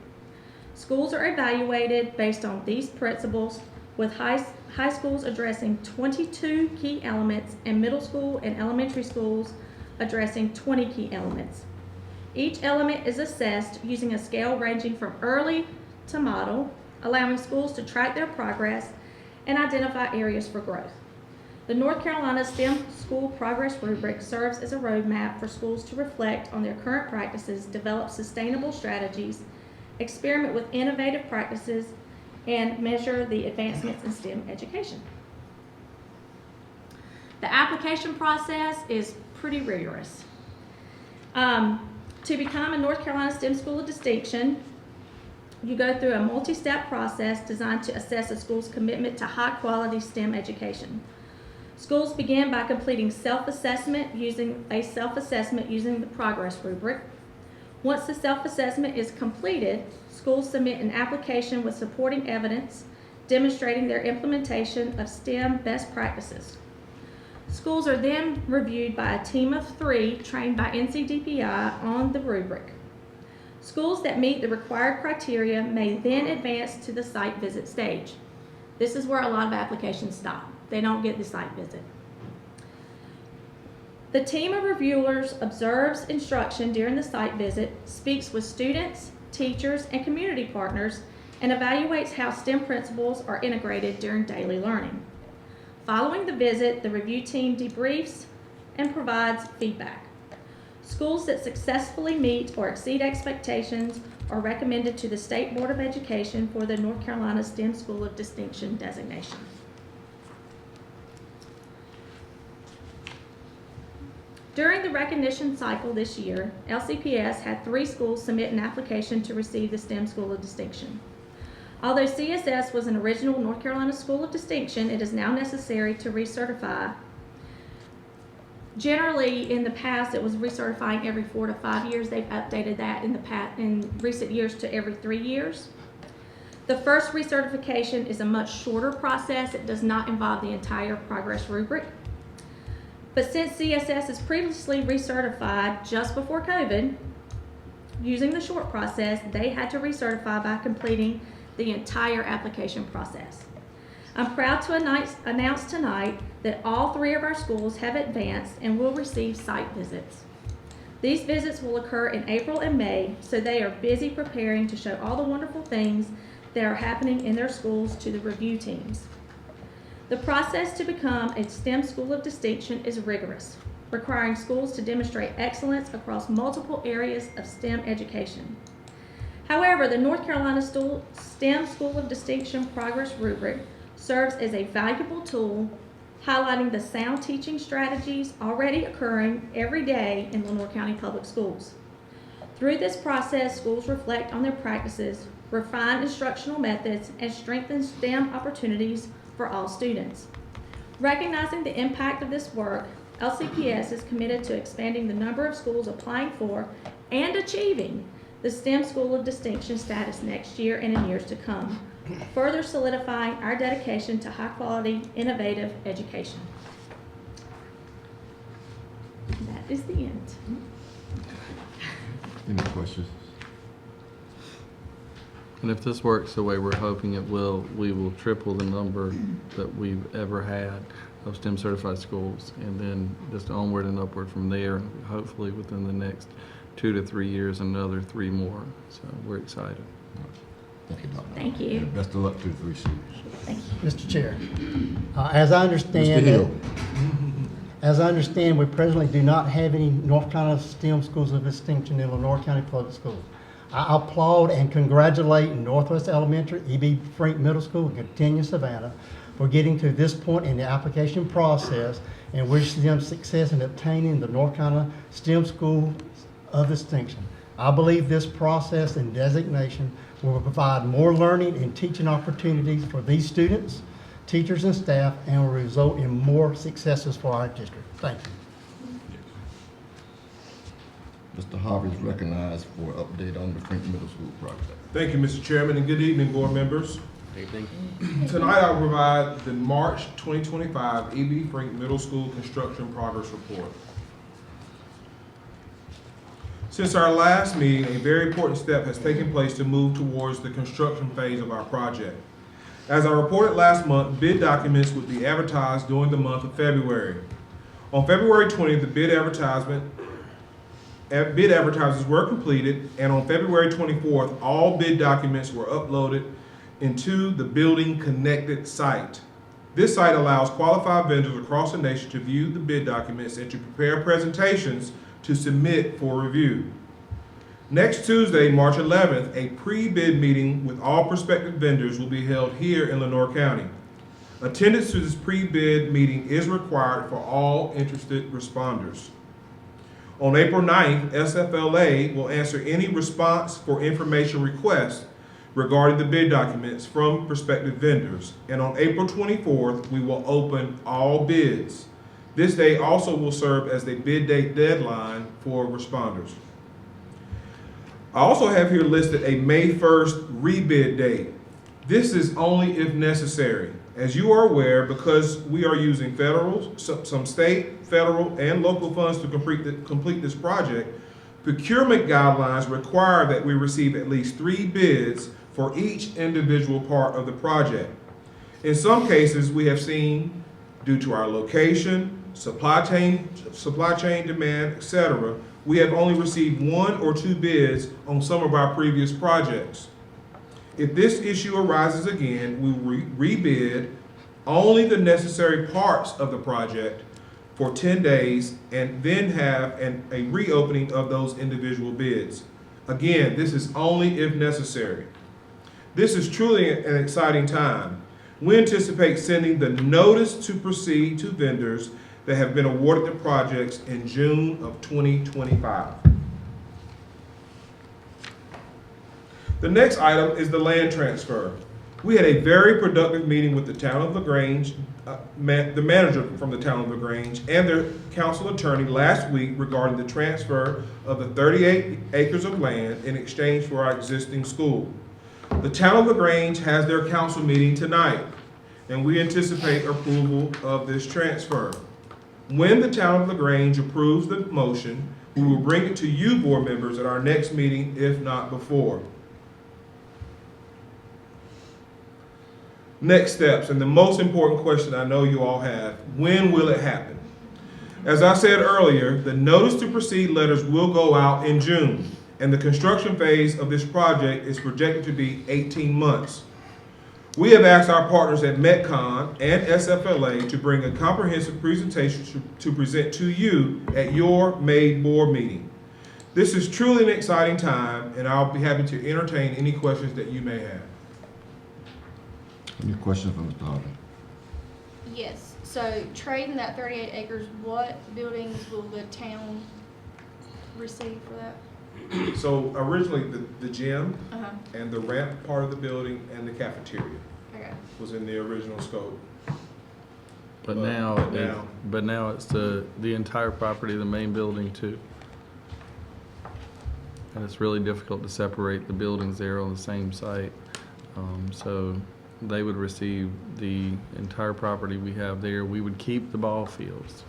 Schools are evaluated based on these principles, with high schools addressing 22 key elements and middle school and elementary schools addressing 20 key elements. Each element is assessed using a scale ranging from early to model, allowing schools to track their progress and identify areas for growth. The North Carolina STEM School Progress Rubric serves as a roadmap for schools to reflect on their current practices, develop sustainable strategies, experiment with innovative practices, and measure the advancements in STEM education. The application process is pretty rigorous. To become a North Carolina STEM School of Distinction, you go through a multi-step process designed to assess a school's commitment to high-quality STEM education. Schools begin by completing self-assessment using the progress rubric. Once the self-assessment is completed, schools submit an application with supporting evidence demonstrating their implementation of STEM best practices. Schools are then reviewed by a team of 3 trained by NCDPI on the rubric. Schools that meet the required criteria may then advance to the site visit stage. This is where a lot of applications stop. They don't get the site visit. The team of reviewers observes instruction during the site visit, speaks with students, teachers, and community partners, and evaluates how STEM principles are integrated during daily learning. Following the visit, the review team debriefs and provides feedback. Schools that successfully meet or exceed expectations are recommended to the State Board of Education for the North Carolina STEM School of Distinction designation. During the recognition cycle this year, LCPS had 3 schools submit an application to receive the STEM School of Distinction. Although CSS was an original North Carolina School of Distinction, it is now necessary to recertify. Generally, in the past, it was recertifying every 4 to 5 years. They've updated that in recent years to every 3 years. The first recertification is a much shorter process. It does not involve the entire progress rubric. But since CSS is previously recertified just before COVID, using the short process, they had to recertify by completing the entire application process. I'm proud to announce tonight that all 3 of our schools have advanced and will receive site visits. These visits will occur in April and May, so they are busy preparing to show all the wonderful things that are happening in their schools to the review teams. The process to become a STEM School of Distinction is rigorous, requiring schools to demonstrate excellence across multiple areas of STEM education. However, the North Carolina STEM School of Distinction Progress Rubric serves as a valuable tool highlighting the sound teaching strategies already occurring every day in Lenoir County Public Schools. Through this process, schools reflect on their practices, refine instructional methods, and strengthen STEM opportunities for all students. Recognizing the impact of this work, LCPS is committed to expanding the number of schools applying for and achieving the STEM School of Distinction status next year and in years to come, further solidifying our dedication to high-quality, innovative education. That is the end. Any questions? And if this works the way we're hoping it will, we will triple the number that we've ever had of STEM certified schools, and then just onward and upward from there, hopefully within the next 2 to 3 years, another 3 more. So we're excited. Thank you, Dr. Thank you. And best of luck to the 3 schools. Thank you. Mr. Chair, as I understand Mr. Hill. As I understand, we presently do not have any North Carolina STEM Schools of Distinction in Lenoir County Public Schools. I applaud and congratulate Northwest Elementary, E.B. Frank Middle School, and Catania Savannah for getting to this point in the application process, and wish them success in obtaining the North Carolina STEM School of Distinction. I believe this process and designation will provide more learning and teaching opportunities for these students, teachers, and staff, and will result in more successes for our district. Thank you. Mr. Harvey is recognized for an update on the Frank Middle School project. Thank you, Mr. Chairman, and good evening, board members. Good evening. Tonight, I will provide the March 2025 E.B. Frank Middle School Construction Progress Report. Since our last meeting, a very important step has taken place to move towards the construction phase of our project. As I reported last month, bid documents would be advertised during the month of February. On February 20th, the bid advertisements were completed, and on February 24th, all bid documents were uploaded into the Building Connected site. This site allows qualified vendors across the nation to view the bid documents and to prepare presentations to submit for review. Next Tuesday, March 11th, a pre-bid meeting with all prospective vendors will be held here in Lenoir County. Attendance to this pre-bid meeting is required for all interested responders. On April 9th, SFLA will answer any response for information requests regarding the bid documents from prospective vendors. And on April 24th, we will open all bids. This day also will serve as the bid date deadline for responders. I also have here listed a May 1st rebid date. This is only if necessary. As you are aware, because we are using federal, some state, federal, and local funds to complete this project, procurement guidelines require that we receive at least 3 bids for each individual part of the project. In some cases, we have seen, due to our location, supply chain demand, etc., we have only received 1 or 2 bids on some of our previous projects. If this issue arises again, we will rebid only the necessary parts of the project for 10 days and then have a reopening of those individual bids. Again, this is only if necessary. This is truly an exciting time. We anticipate sending the notice to proceed to vendors that have been awarded the projects in June of 2025. The next item is the land transfer. We had a very productive meeting with the town of LaGrange, the manager from the town of LaGrange, and their council attorney last week regarding the transfer of the 38 acres of land in exchange for our existing school. The town of LaGrange has their council meeting tonight, and we anticipate approval of this transfer. When the town of LaGrange approves the motion, we will bring it to you, board members, at our next meeting, if not before. Next steps, and the most important question I know you all have, when will it happen? As I said earlier, the notice to proceed letters will go out in June, and the construction phase of this project is projected to be 18 months. We have asked our partners at Metcon and SFLA to bring a comprehensive presentation to present to you at your May board meeting. This is truly an exciting time, and I'll be happy to entertain any questions that you may have. Any questions from Mr. Harvey? Yes, so trading that 38 acres, what buildings will the town receive for that? So originally, the gym Uh-huh, and the ramp part of the building and the cafeteria okay. was in the original scope. But now it's the entire property, the main building too. And it's really difficult to separate the buildings there on the same site. So they would receive the entire property we have there. We would keep the ball fields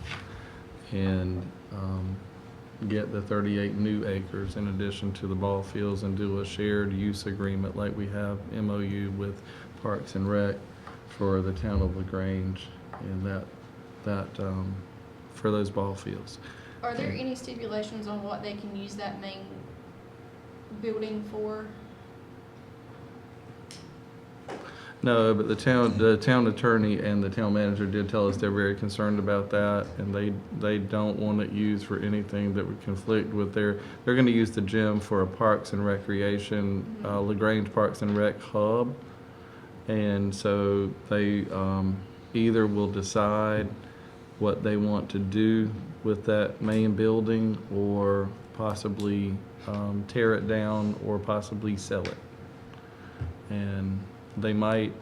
and get the 38 new acres in addition to the ball fields and do a shared use agreement like we have MOU with Parks and Rec for the town of LaGrange and that for those ball fields. Are there any stipulations on what they can use that main building for? No, but the town attorney and the town manager did tell us they're very concerned about that, and they don't want it used for anything that would conflict with they're going to use the gym for a Parks and Recreation, LaGrange Parks and Rec hub, and so they either will decide what they want to do with that main building, or possibly tear it down, or possibly sell it, and they might,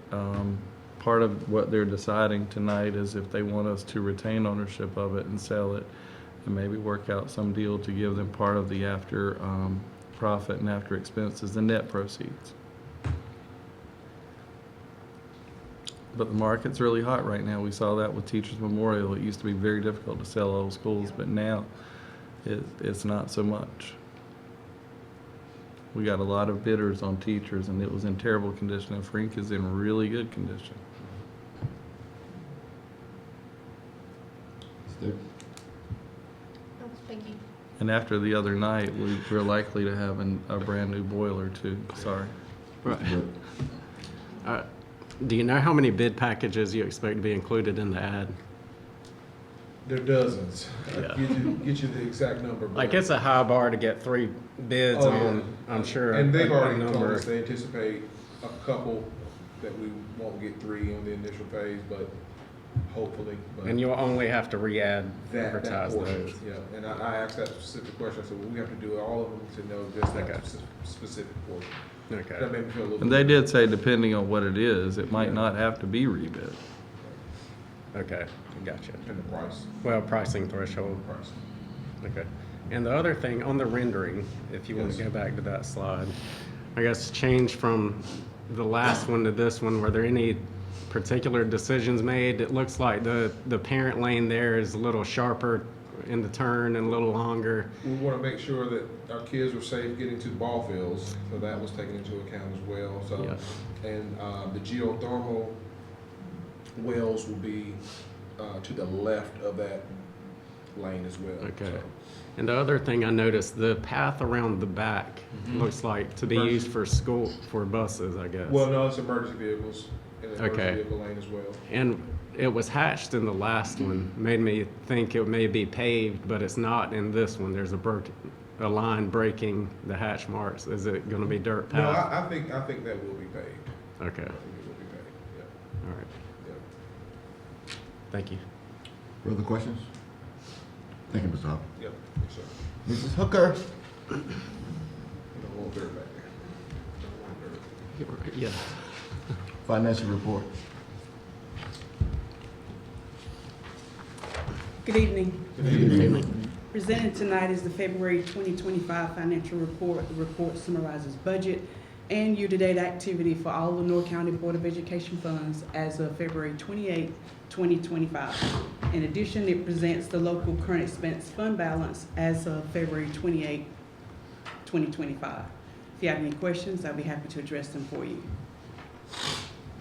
part of what they're deciding tonight is if they want us to retain ownership of it and sell it, and maybe work out some deal to give them part of the after profit and after expenses, the net proceeds. But the market's really hot right now. We saw that with Teachers Memorial. It used to be very difficult to sell old schools, but now it's not so much. We got a lot of bidders on Teachers, and it was in terrible condition, and Frink is in really good condition. Thank you. And after the other night, we're likely to have a brand new boiler too. Sorry. Right. Do you know how many bid packages you expect to be included in the ad? There are dozens. Yeah. Get you the exact number. but- Like, it's a high bar to get 3 bids Oh, on, yeah. I'm sure. And they've a already told number. us they anticipate a couple that we won't get 3 on the initial phase, but hopefully. But And you'll only have to that advertise portion, those. yeah. And I asked that specific question. I said, well, we have to do all of them to know just that Okay. specific portion. Okay. That made me feel a little. And they did say depending on what it is, it might not have to be rebid. Okay, gotcha. And the price. Well, pricing threshold. Price. Okay. And the other thing, on the rendering, if you want to Yes. go back to that slide, I guess change from the last one to this one, were there any particular decisions made? It looks like the parent lane there is a little sharper in the turn and a little longer. We want to make sure that our kids were safe getting to the ball fields, so that was taken into account as well. So, Yeah. and the geothermal wells will be to the left of that lane as well. Okay. So, And the other thing I noticed, the path around the back looks like to be used for school, for buses, I guess. well, no, it's emergency vehicles and emergency Okay. vehicle lane as well. And it was hatched in the last one, made me think it may be paved, but it's not in this one. There's a line breaking the hatch marks. Is it gonna be dirt No, path? I think that will be paved. Okay, I think it will be paved. Yeah. all right, Yeah. thank you. Further questions? Thank you, Mr. Hopper. Yep. Yes, sir. Mrs. Hooker? We don't want dirt back there. Don't want dirt. Yeah. Financial report. Good evening. Good evening. Presented tonight is the February 2025 financial report. The report summarizes budget and year-to-date activity for all Lenore County Board of Education funds as of February 28, 2025. In addition, it presents the local current expense fund balance as of February 28, 2025. If you have any questions, I'll be happy to address them for you.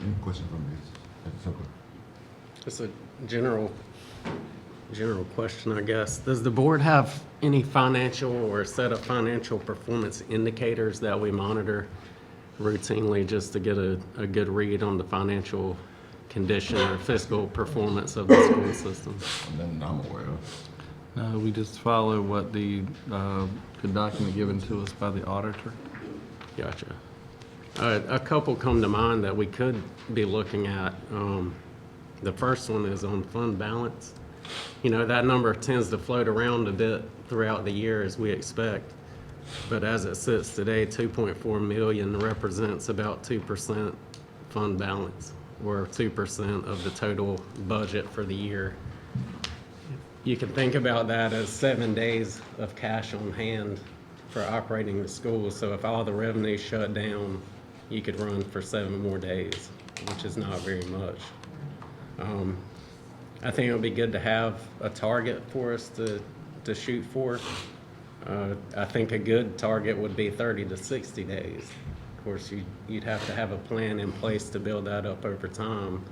Any question from Mrs. Hooker? Just a general question, I guess. Does the board have any financial or set of financial performance indicators that we monitor routinely just to get a good read on the financial condition or fiscal performance of the school system? None I'm aware of. No, we just follow what the document given to us by the auditor. Gotcha. A couple come to mind that we could be looking at. The first one is on fund balance. You know, that number tends to float around a bit throughout the year as we expect. But as it sits today, 2.4 million represents about 2% fund balance, or 2% of the total budget for the year. You can think about that as 7 days of cash on hand for operating the school. So if all the revenue shut down, you could run for 7 more days, which is not very much. I think it would be good to have a target for us to shoot for. I think a good target would be 30 to 60 days. Of course, you'd have to have a plan in place to build that up over time.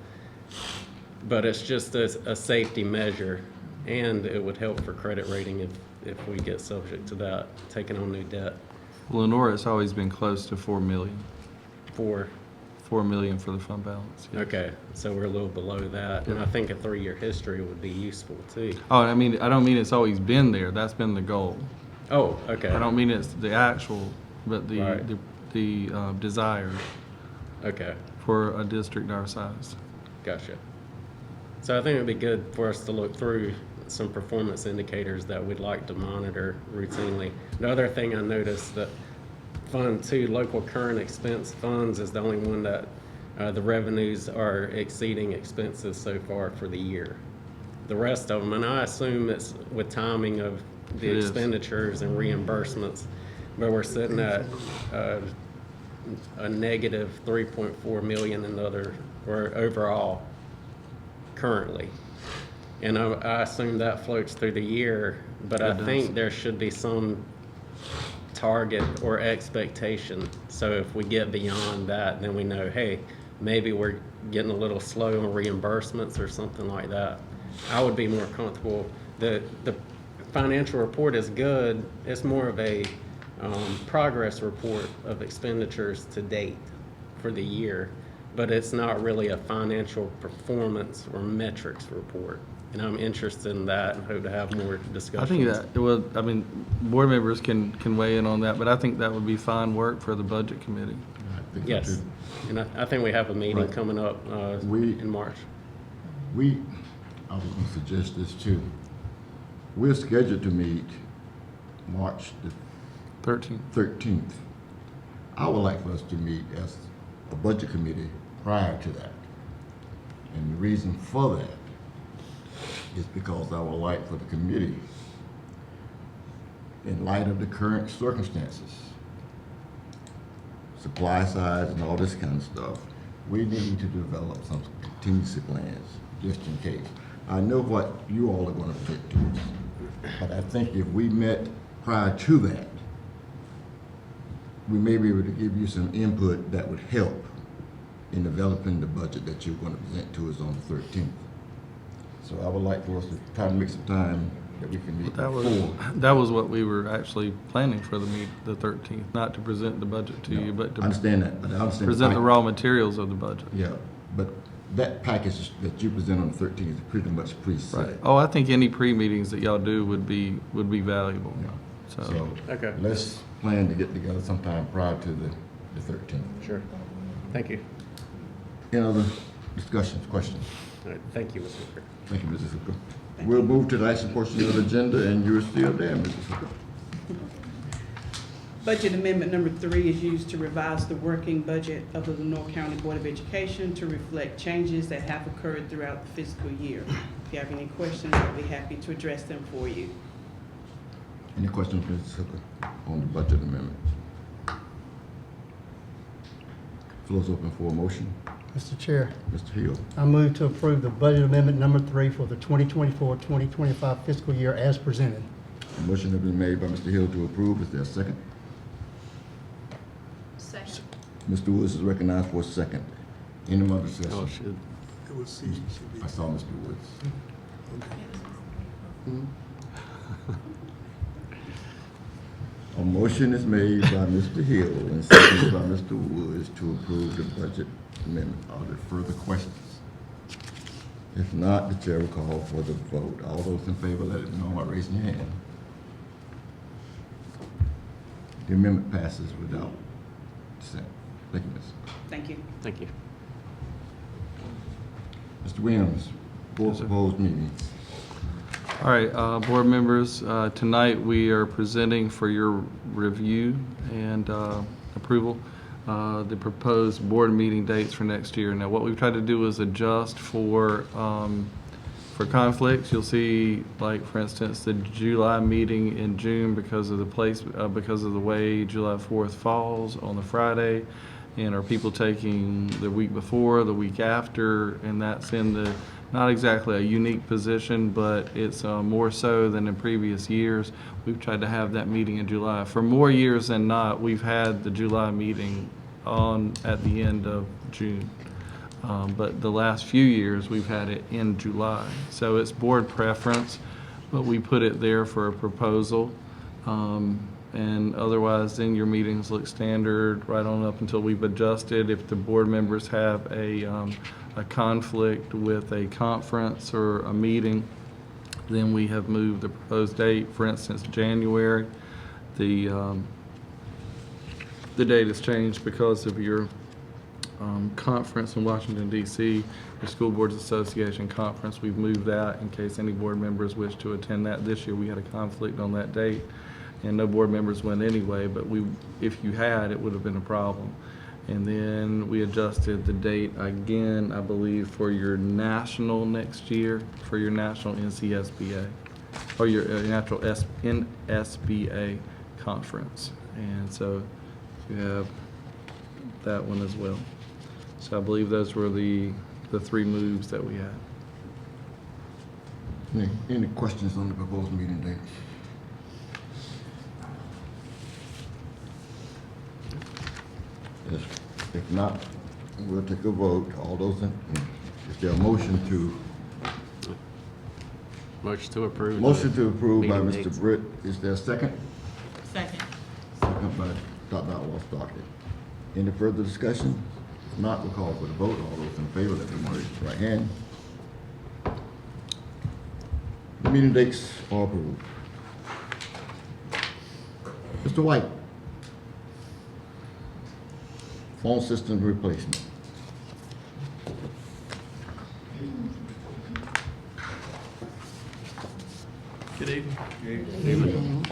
But it's just a safety measure, and it would help for credit rating if we get subject to that, taking on new debt. Lenore, it's always been close to 4 million. For 4 million for the fund balance. Yes. Okay, so we're a little below that, and I think a 3-year history would be useful too. Oh, I mean, I don't mean it's always been there. That's been the goal. Oh, okay. I don't mean it's the actual, but Right. the desire Okay, for a district our size. gotcha. So I think it'd be good for us to look through some performance indicators that we'd like to monitor routinely. The other thing I noticed that Fund 2, local current expense funds, is the only one that the revenues are exceeding expenses so far for the year. The rest of them, and I assume it's with timing of the It is. expenditures and reimbursements, but we're sitting at a negative 3.4 million in other, or overall currently. And I assume that floats through the year, but I It does. think there should be some target or expectation. So if we get beyond that, then we know, hey, maybe we're getting a little slow on reimbursements or something like that. I would be more comfortable. The financial report is good. It's more of a progress report of expenditures to date for the year, but it's not really a financial performance or metrics report. And I'm interested in that and hope to have more discussions. I think that, well, I mean, board members can weigh in on that, but I think that would be fine work for the budget committee. I think so Yes, too. and I think we have a meeting Right. coming up We- in March. I was gonna suggest this too. We're scheduled to meet March the 13th. I would like for us to meet as a budget committee prior to that. And the reason for that is because I would like for the committee, in light of the current circumstances, supply side and all this kind of stuff, we need to develop some contingency plans just in case. I know what you all are gonna put to us, but I think if we met prior to that, we may be able to give you some input that would help in developing the budget that you're going to present to us on the 13th. So I would like for us to try to make some time that we can meet before. That was what we were actually planning for the 13th, not to present the budget to you, but I to understand that, but I understand. present the raw materials of the budget. Yeah, but that package that you present on the 13th is pretty much preset. Right. Oh, I think any pre-meetings that y'all do would be valuable. Yeah. So, Okay. Let's plan to get together sometime prior to the 13th. Sure. Thank you. Any other discussions, questions? All right. Thank you, Mr. Hooker. Thank you, Mrs. Hooker. We'll move to the action portion of the agenda, and you're still there, Mrs. Hooker. Budget amendment number 3 is used to revise the working budget of the Lenore County Board of Education to reflect changes that have occurred throughout the fiscal year. If you have any questions, I'll be happy to address them for you. Any questions, Mrs. Hooker, on the budget amendment? Floor is open for a motion. Mr. Chair, Mr. Hill, I move to approve the budget amendment number 3 for the 2024-2025 fiscal year as presented. a motion has been made by Mr. Hill to approve. Is there a second? Second. Mr. Woods is recognized for a second. Any more Oh, discussion? should. It was C. I saw Mr. Woods. A motion is made by Mr. Hill and seconded by Mr. Woods to approve the budget amendment. Are there further questions? If not, the chair will call for the vote. All those in favor, let it know by raising your hand. The amendment passes without dissent. Thank you, Ms. Thank you. Thank you. Mr. Williams, board proposed meeting. all right, board members, tonight we are presenting for your review and approval the proposed board meeting dates for next year. Now, what we've tried to do is adjust for conflicts. You'll see, like, for instance, the July meeting in June because of the way July 4th falls on the Friday, and are people taking the week before, the week after, and that's in the, not exactly a unique position, but it's more so than in previous years. We've tried to have that meeting in July. For more years than not, we've had the July meeting at the end of June. But the last few years, we've had it in July. So it's board preference, but we put it there for a proposal. And otherwise, then your meetings look standard right on up until we've adjusted. If the board members have a conflict with a conference or a meeting, then we have moved the proposed date. For instance, January, the date has changed because of your conference in Washington, D.C., your School Boards Association conference. We've moved that in case any board members wish to attend that. This year we had a conflict on that date, and no board members went anyway, but if you had, it would have been a problem. And then we adjusted the date again, I believe, for your national next year, for your national NCSBA, or your natural NSBA conference. And so you have that one as well. So I believe those were the 3 moves that we had. Any questions on the proposed meeting date? If not, we'll take a vote. All those is there a motion to? Motion to approve. Motion to approve by Meeting Mr. dates. Britt. Is there a second? Second. Second by Dr. Outlaw Stockton. Any further discussion? If not, we'll call for the vote. All those in favor, let them raise your right hand. The meeting dates are approved. Mr. White. Phone system replacement. Good evening.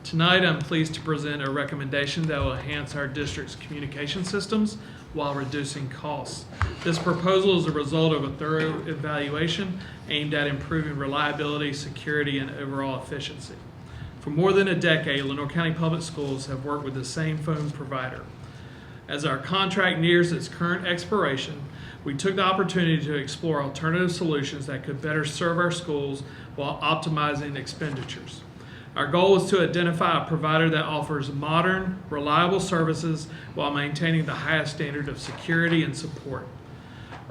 Tonight, I'm pleased to present a recommendation that will enhance our district's communication systems while reducing costs. This proposal is a result of a thorough evaluation aimed at improving reliability, security, and overall efficiency. For more than a decade, Lenoir County Public Schools have worked with the same phone provider. As our contract nears its current expiration, we took the opportunity to explore alternative solutions that could better serve our schools while optimizing expenditures. Our goal was to identify a provider that offers modern, reliable services while maintaining the highest standard of security and support.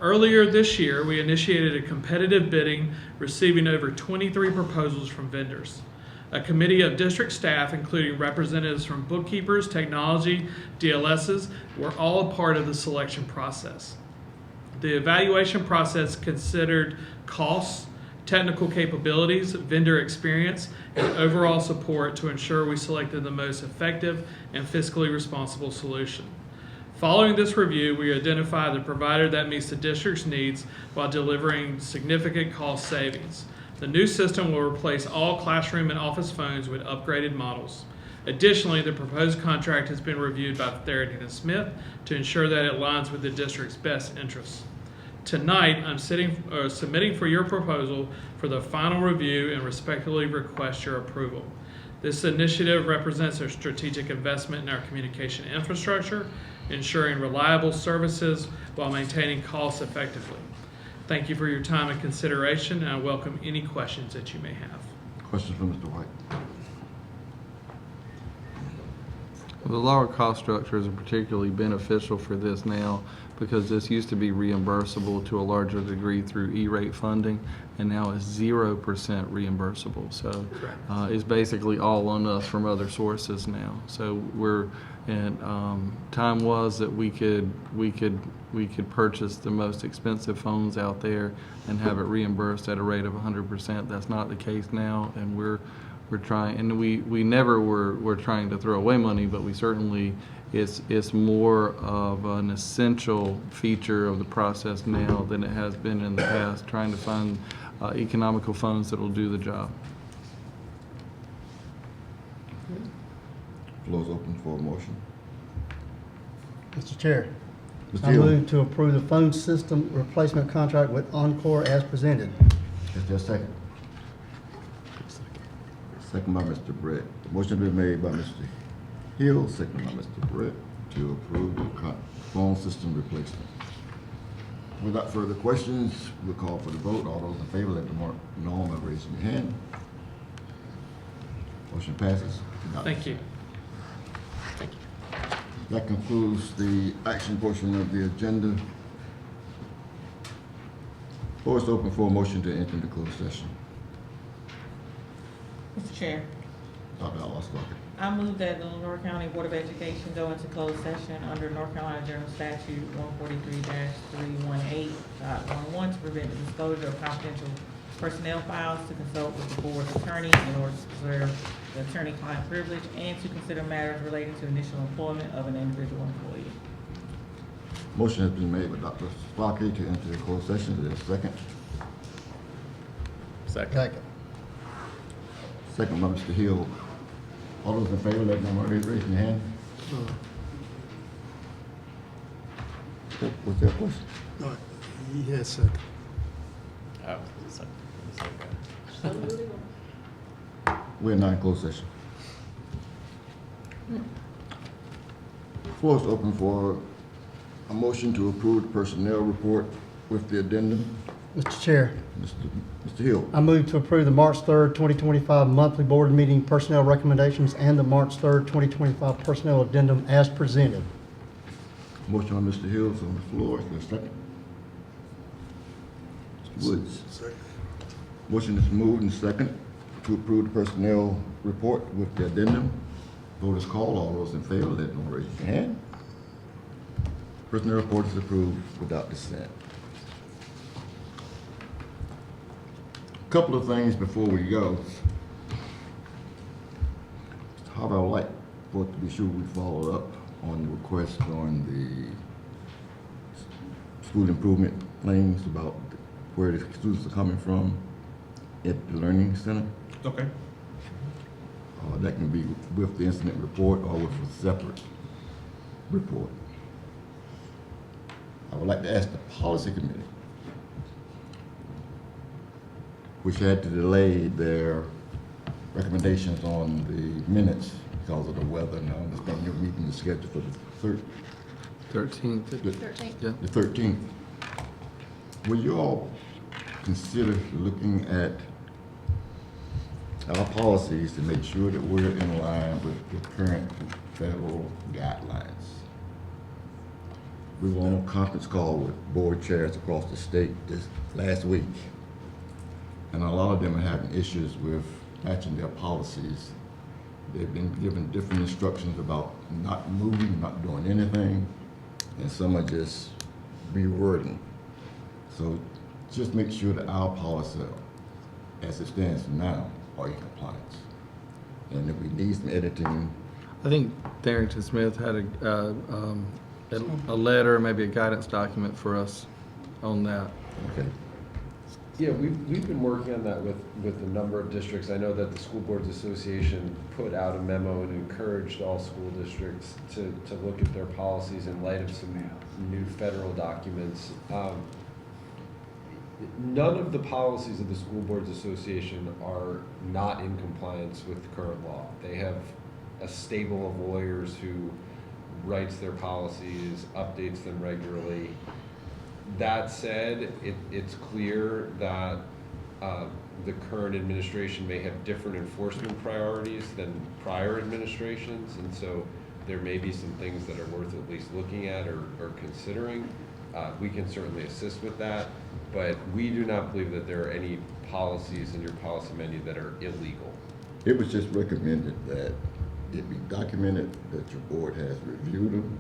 Earlier this year, we initiated a competitive bidding, receiving over 23 proposals from vendors. A committee of district staff, including representatives from bookkeepers, technology, DLSs, were all a part of the selection process. The evaluation process considered costs, technical capabilities, vendor experience, and overall support to ensure we selected the most effective and fiscally responsible solution. Following this review, we identified the provider that meets the district's needs while delivering significant cost savings. The new system will replace all classroom and office phones with upgraded models. Additionally, the proposed contract has been reviewed by Therapy & Smith to ensure that it aligns with the district's best interests. Tonight, I'm submitting for your proposal for the final review and respectfully request your approval. This initiative represents a strategic investment in our communication infrastructure, ensuring reliable services while maintaining costs effectively. Thank you for your time and consideration, and I welcome any questions that you may have. Questions from Mr. White? The lower cost structures are particularly beneficial for this now because this used to be reimbursable to a larger degree through E-rate funding, and now it's 0% reimbursable. So it's basically all on us from other sources now. So time was that we could purchase the most expensive phones out there and have it reimbursed at a rate of 100%. That's not the case now, and we're trying, and we never were trying to throw away money, but we certainly, it's more of an essential feature of the process now than it has been in the past, trying to find economical phones that will do the job. Floor is open for a motion. Mr. Chair, Mr. I Hill. move to approve the phone system replacement contract with Encore as presented. Is there a second? Second by Mr. Brett. The motion has been made by Mr. Hill, second by Mr. Brett, to approve the phone system replacement. Without further questions, we'll call for the vote. All those in favor, let them know by raising your hand. Motion passes. Thank you. That concludes the action portion of the agenda. Floor is open for a motion to enter into closed session. Mr. Chair, Dr. Al-Aswaki. I move that the Lenoir County Board of Education go into closed session under North Carolina General Statute 143-318.11 to prevent the disclosure of confidential personnel files, to consult with the board's attorney in order to preserve the attorney-client privilege, and to consider matters relating to initial employment of an individual employee. Motion has been made by Dr. Sparky to enter the closed session. Is there a second? Second. Second by Mr. Hill. All those in favor, let them know by raising your hand. What's that question? No, he has second. We're not in closed session. Floor is open for a motion to approve the personnel report with the addendum. Mr. Chair, Mr. Hill. I move to approve the March 3rd, 2025 monthly board meeting personnel recommendations and the March 3rd, 2025 personnel addendum as presented. Motion on Mr. Hill is on the floor. Is there a second? Mr. Woods. Second. Motion is moved and second to approve the personnel report with the addendum. Vote is called. All those in favor, let them raise your hand. Personnel report is approved without dissent. Couple of things before we go. Mr. Harvey, I would like for it to be sure we follow up on the request on the school improvement claims about where the students are coming from. at the Learning Center. Okay. That can be with the incident report or with a separate report. I would like to ask the policy committee, which had to delay their recommendations on the minutes because of the weather, and I understand your meeting is scheduled for the 13th. 13th. Yeah. the 13th. Will you all consider looking at our policies to make sure that we're in line with the current federal guidelines? We were on a conference call with board chairs across the state this last week, and a lot of them are having issues with matching their policies. They've been given different instructions about not moving, not doing anything, and some are just rewording. So just make sure that our policy, as it stands now, are in compliance. And if we need some editing, I think Darrington Smith had a letter, maybe a guidance document for us on that. okay. Yeah, we've been working on that with a number of districts. I know that the School Boards Association put out a memo and encouraged all school districts to look at their policies in light of some new federal documents. None of the policies of the School Boards Association are not in compliance with the current law. They have a stable of lawyers who writes their policies, updates them regularly. That said, it's clear that the current administration may have different enforcement priorities than prior administrations, and so there may be some things that are worth at least looking at or considering. We can certainly assist with that, but we do not believe that there are any policies in your policy menu that are illegal. It was just recommended that it be documented that your board has reviewed them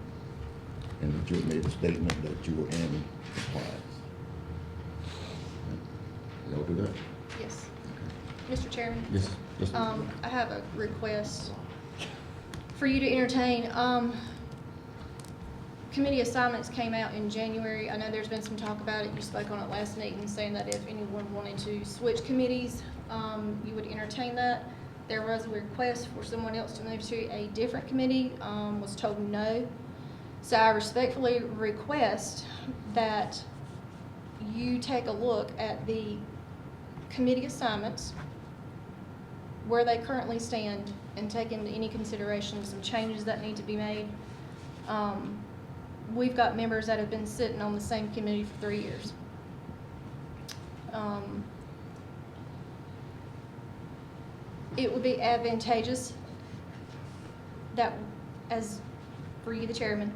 and that you made a statement that you were in compliance. Y'all do that? Yes. Mr. Chairman? Yes. Yes. I have a request for you to entertain. Committee assignments came out in January. I know there's been some talk about it. You spoke on it last meeting, saying that if anyone wanted to switch committees, you would entertain that. There was a request for someone else to move to a different committee, was told no. So I respectfully request that you take a look at the committee assignments, where they currently stand, and take into any consideration some changes that need to be made. We've got members that have been sitting on the same committee for 3 years. It would be advantageous that, as for you, the chairman,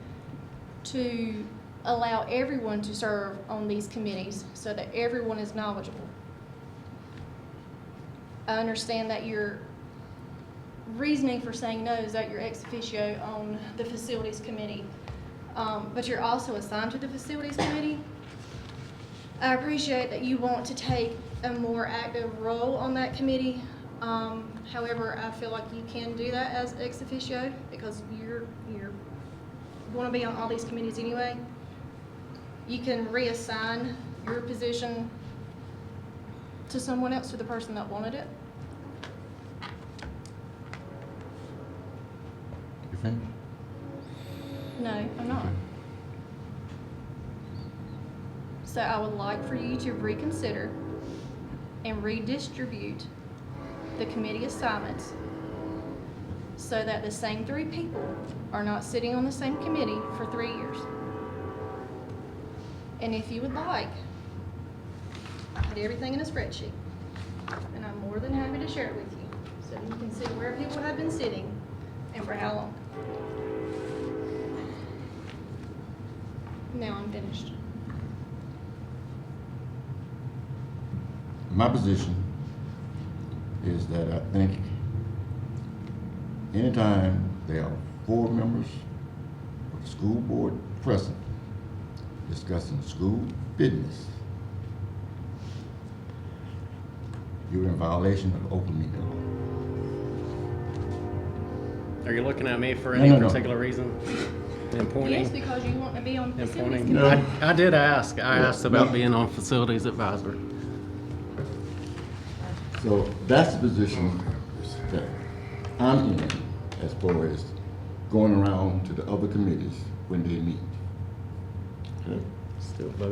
to allow everyone to serve on these committees so that everyone is knowledgeable. I understand that your reasoning for saying no is that you're ex officio on the facilities committee, but you're also assigned to the facilities committee. I appreciate that you want to take a more active role on that committee. However, I feel like you can do that as ex officio because you're going to be on all these committees anyway. You can reassign your position to someone else, to the person that wanted it. You think? No, I'm not. So I would like for you to reconsider and redistribute the committee assignments so that the same 3 people are not sitting on the same committee for 3 years. And if you would like, I put everything in a spreadsheet, and I'm more than happy to share it with you so that you can see where people have been sitting and for how long. Now I'm finished. My position is that I think anytime there are 4 members of the school board present discussing school business, you're in violation of open meeting law. Are you looking at me for No, any no, no. particular reason? And pointing? Yes, because you want to be on the And facilities pointing? committee. I did ask. I asked about No. being on facilities advisory. So that's the position that I'm in as far as going around to the other committees when they meet. Okay?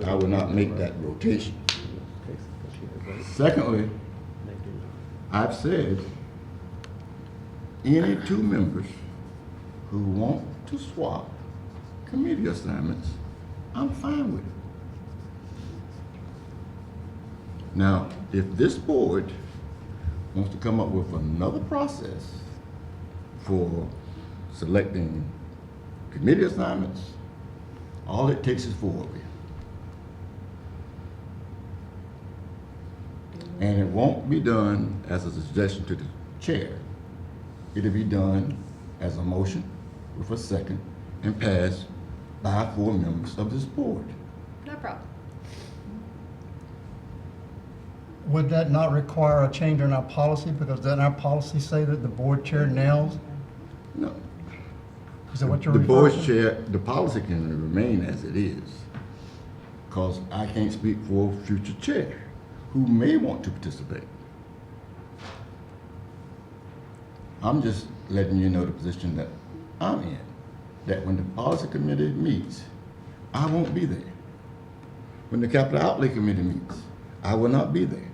I will not make that rotation. Secondly, I've said any two members who want to swap committee assignments, I'm fine with it. Now, if this board wants to come up with another process for selecting committee assignments, all it takes is 4 of you. And it won't be done as a suggestion to the chair. It'll be done as a motion with a second and passed by 4 members of this board. No problem. Would that not require a change in our policy? Because doesn't our policy say that the board chair nails? No. Is that what you're The referring board to? chair, the policy can remain as it is, because I can't speak for a future chair who may want to participate. I'm just letting you know the position that I'm in, that when the policy committee meets, I won't be there. When the capital outlay committee meets, I will not be there.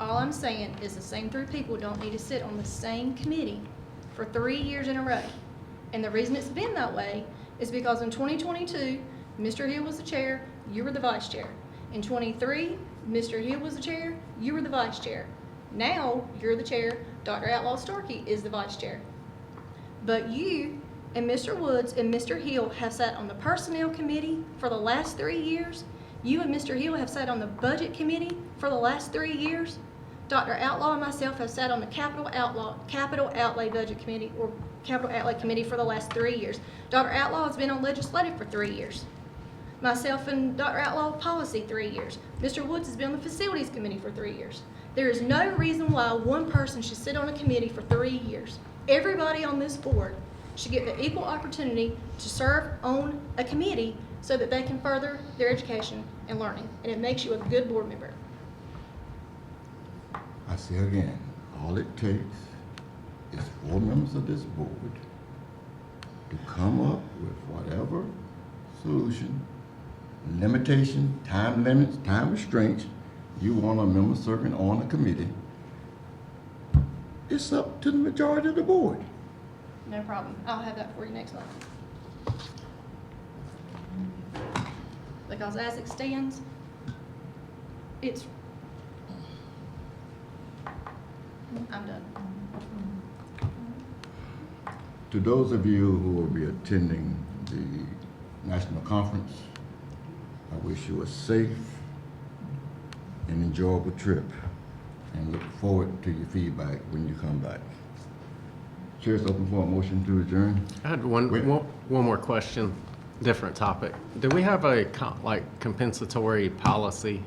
All I'm saying is the same 3 people don't need to sit on the same committee for 3 years in a row. And the reason it's been that way is because in 2022, Mr. Hill was the chair, you were the vice chair. In 23, Mr. Hill was the chair, you were the vice chair. Now, you're the chair, Dr. Outlaw Starkey is the vice chair. But you and Mr. Woods and Mr. Hill have sat on the personnel committee for the last 3 years. You and Mr. Hill have sat on the budget committee for the last 3 years. Dr. Outlaw and myself have sat on the capital outlay budget committee or capital outlay committee for the last 3 years. Dr. Outlaw has been on legislative for 3 years. Myself and Dr. Outlaw policy 3 years. Mr. Woods has been on the facilities committee for 3 years. There is no reason why one person should sit on a committee for 3 years. Everybody on this board should get the equal opportunity to serve on a committee so that they can further their education and learning, and it makes you a good board member. I say again, all it takes is 4 members of this board to come up with whatever solution, limitation, time limits, time restraints you want a member serving on a committee. It's up to the majority of the board. No problem. I'll have that for you next month. Because as it stands, I'm done. To those of you who will be attending the national conference, I wish you a safe and enjoyable trip and look forward to your feedback when you come back. Chair's open for a motion to adjourn. I had one more question, different topic. Do we have a compensatory policy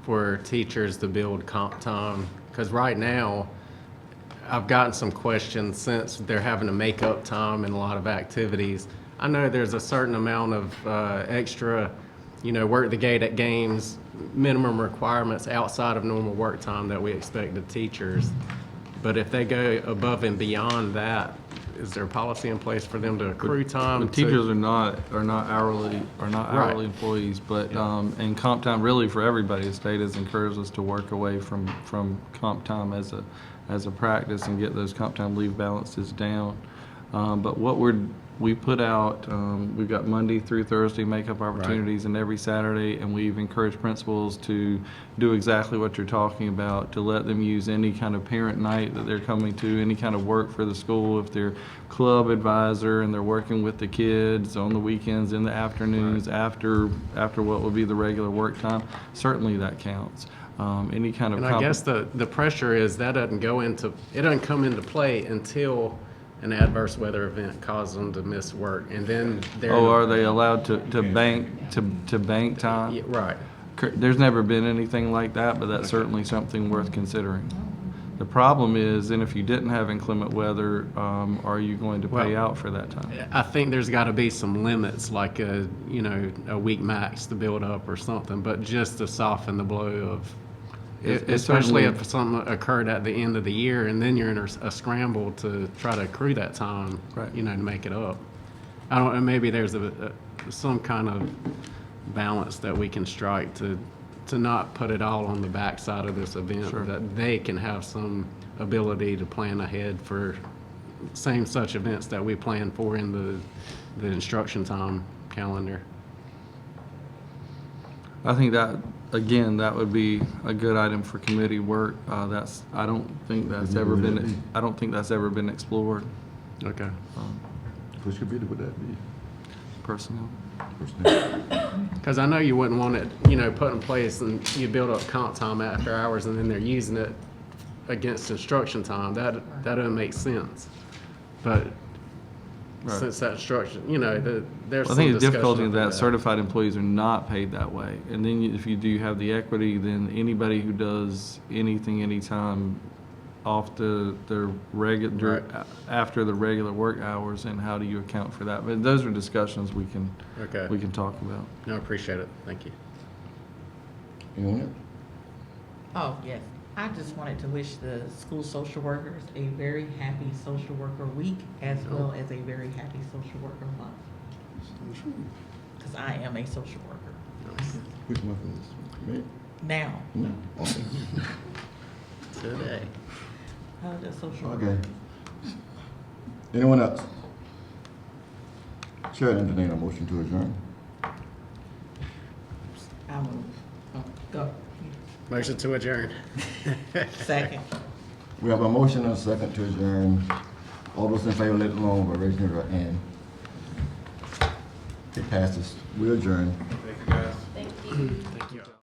for teachers to build comp time? Because right now, I've gotten some questions since they're having to make up time in a lot of activities. I know there's a certain amount of extra, work the gate at games, minimum requirements outside of normal work time that we expect of teachers. But if they go above and beyond that, is there a policy in place for them to accrue time? But teachers are not hourly Right. employees, but and comp time really for everybody. The state has encouraged us to work away from comp time as a practice and get those comp time leave balances down. But what we put out, we've got Monday through Thursday makeup opportunities and every Saturday, and we've encouraged principals to do exactly what you're talking about, to let them use any kind of parent night that they're coming to, any kind of work for the school. If they're club advisor and they're working with the kids on the weekends, in the afternoons, after what would be the regular work time, certainly that counts. Any kind of And I guess the pressure is that it doesn't come into play until an adverse weather event causes them to miss work, and then they're. Oh, are they allowed to bank time? Yeah, right. There's never been anything like that, but that's certainly something worth considering. The problem is, and if you didn't have inclement weather, are you going to pay out for that time? I think there's got to be some limits, like a week max to build up or something, but just to soften the blow of, especially if something occurred at the end of the year, and then you're in a scramble to try to accrue that time, Right. to make it up. I don't know. Maybe there's some kind of balance that we can strike to not put it all on the backside of this event, Sure. that they can have some ability to plan ahead for same such events that we plan for in the instruction time calendar. I think that, again, that would be a good item for committee work. I don't think that's ever been explored. Okay. Which committee would that be? Personnel. Because I know you wouldn't want it, put in place and you build up comp time after hours and then they're using it against instruction time. That doesn't make sense. But since that instruction, there's I some think the discussion difficulty of about that, certified employees are not paid that way. And then if you do have the equity, then anybody who does anything, anytime off the regular, after the regular work hours, and how do you account for that? But those are discussions we can talk about. No, I appreciate it. Thank you. Anyone else? Oh, yes. I just wanted to wish the school social workers a very happy social worker week, as well as a very happy social worker month. Because I am a social worker. Which month is this? May? Now. No. Okay. Today. How does social worker? Okay. Anyone else? Chair entertain a motion to adjourn. I move. Oh, go. Motion to adjourn. Second. We have a motion and a second to adjourn. All those in favor, let it know by raising your hand. It passes. We adjourn. Thank you, guys. Thank you. Thank you.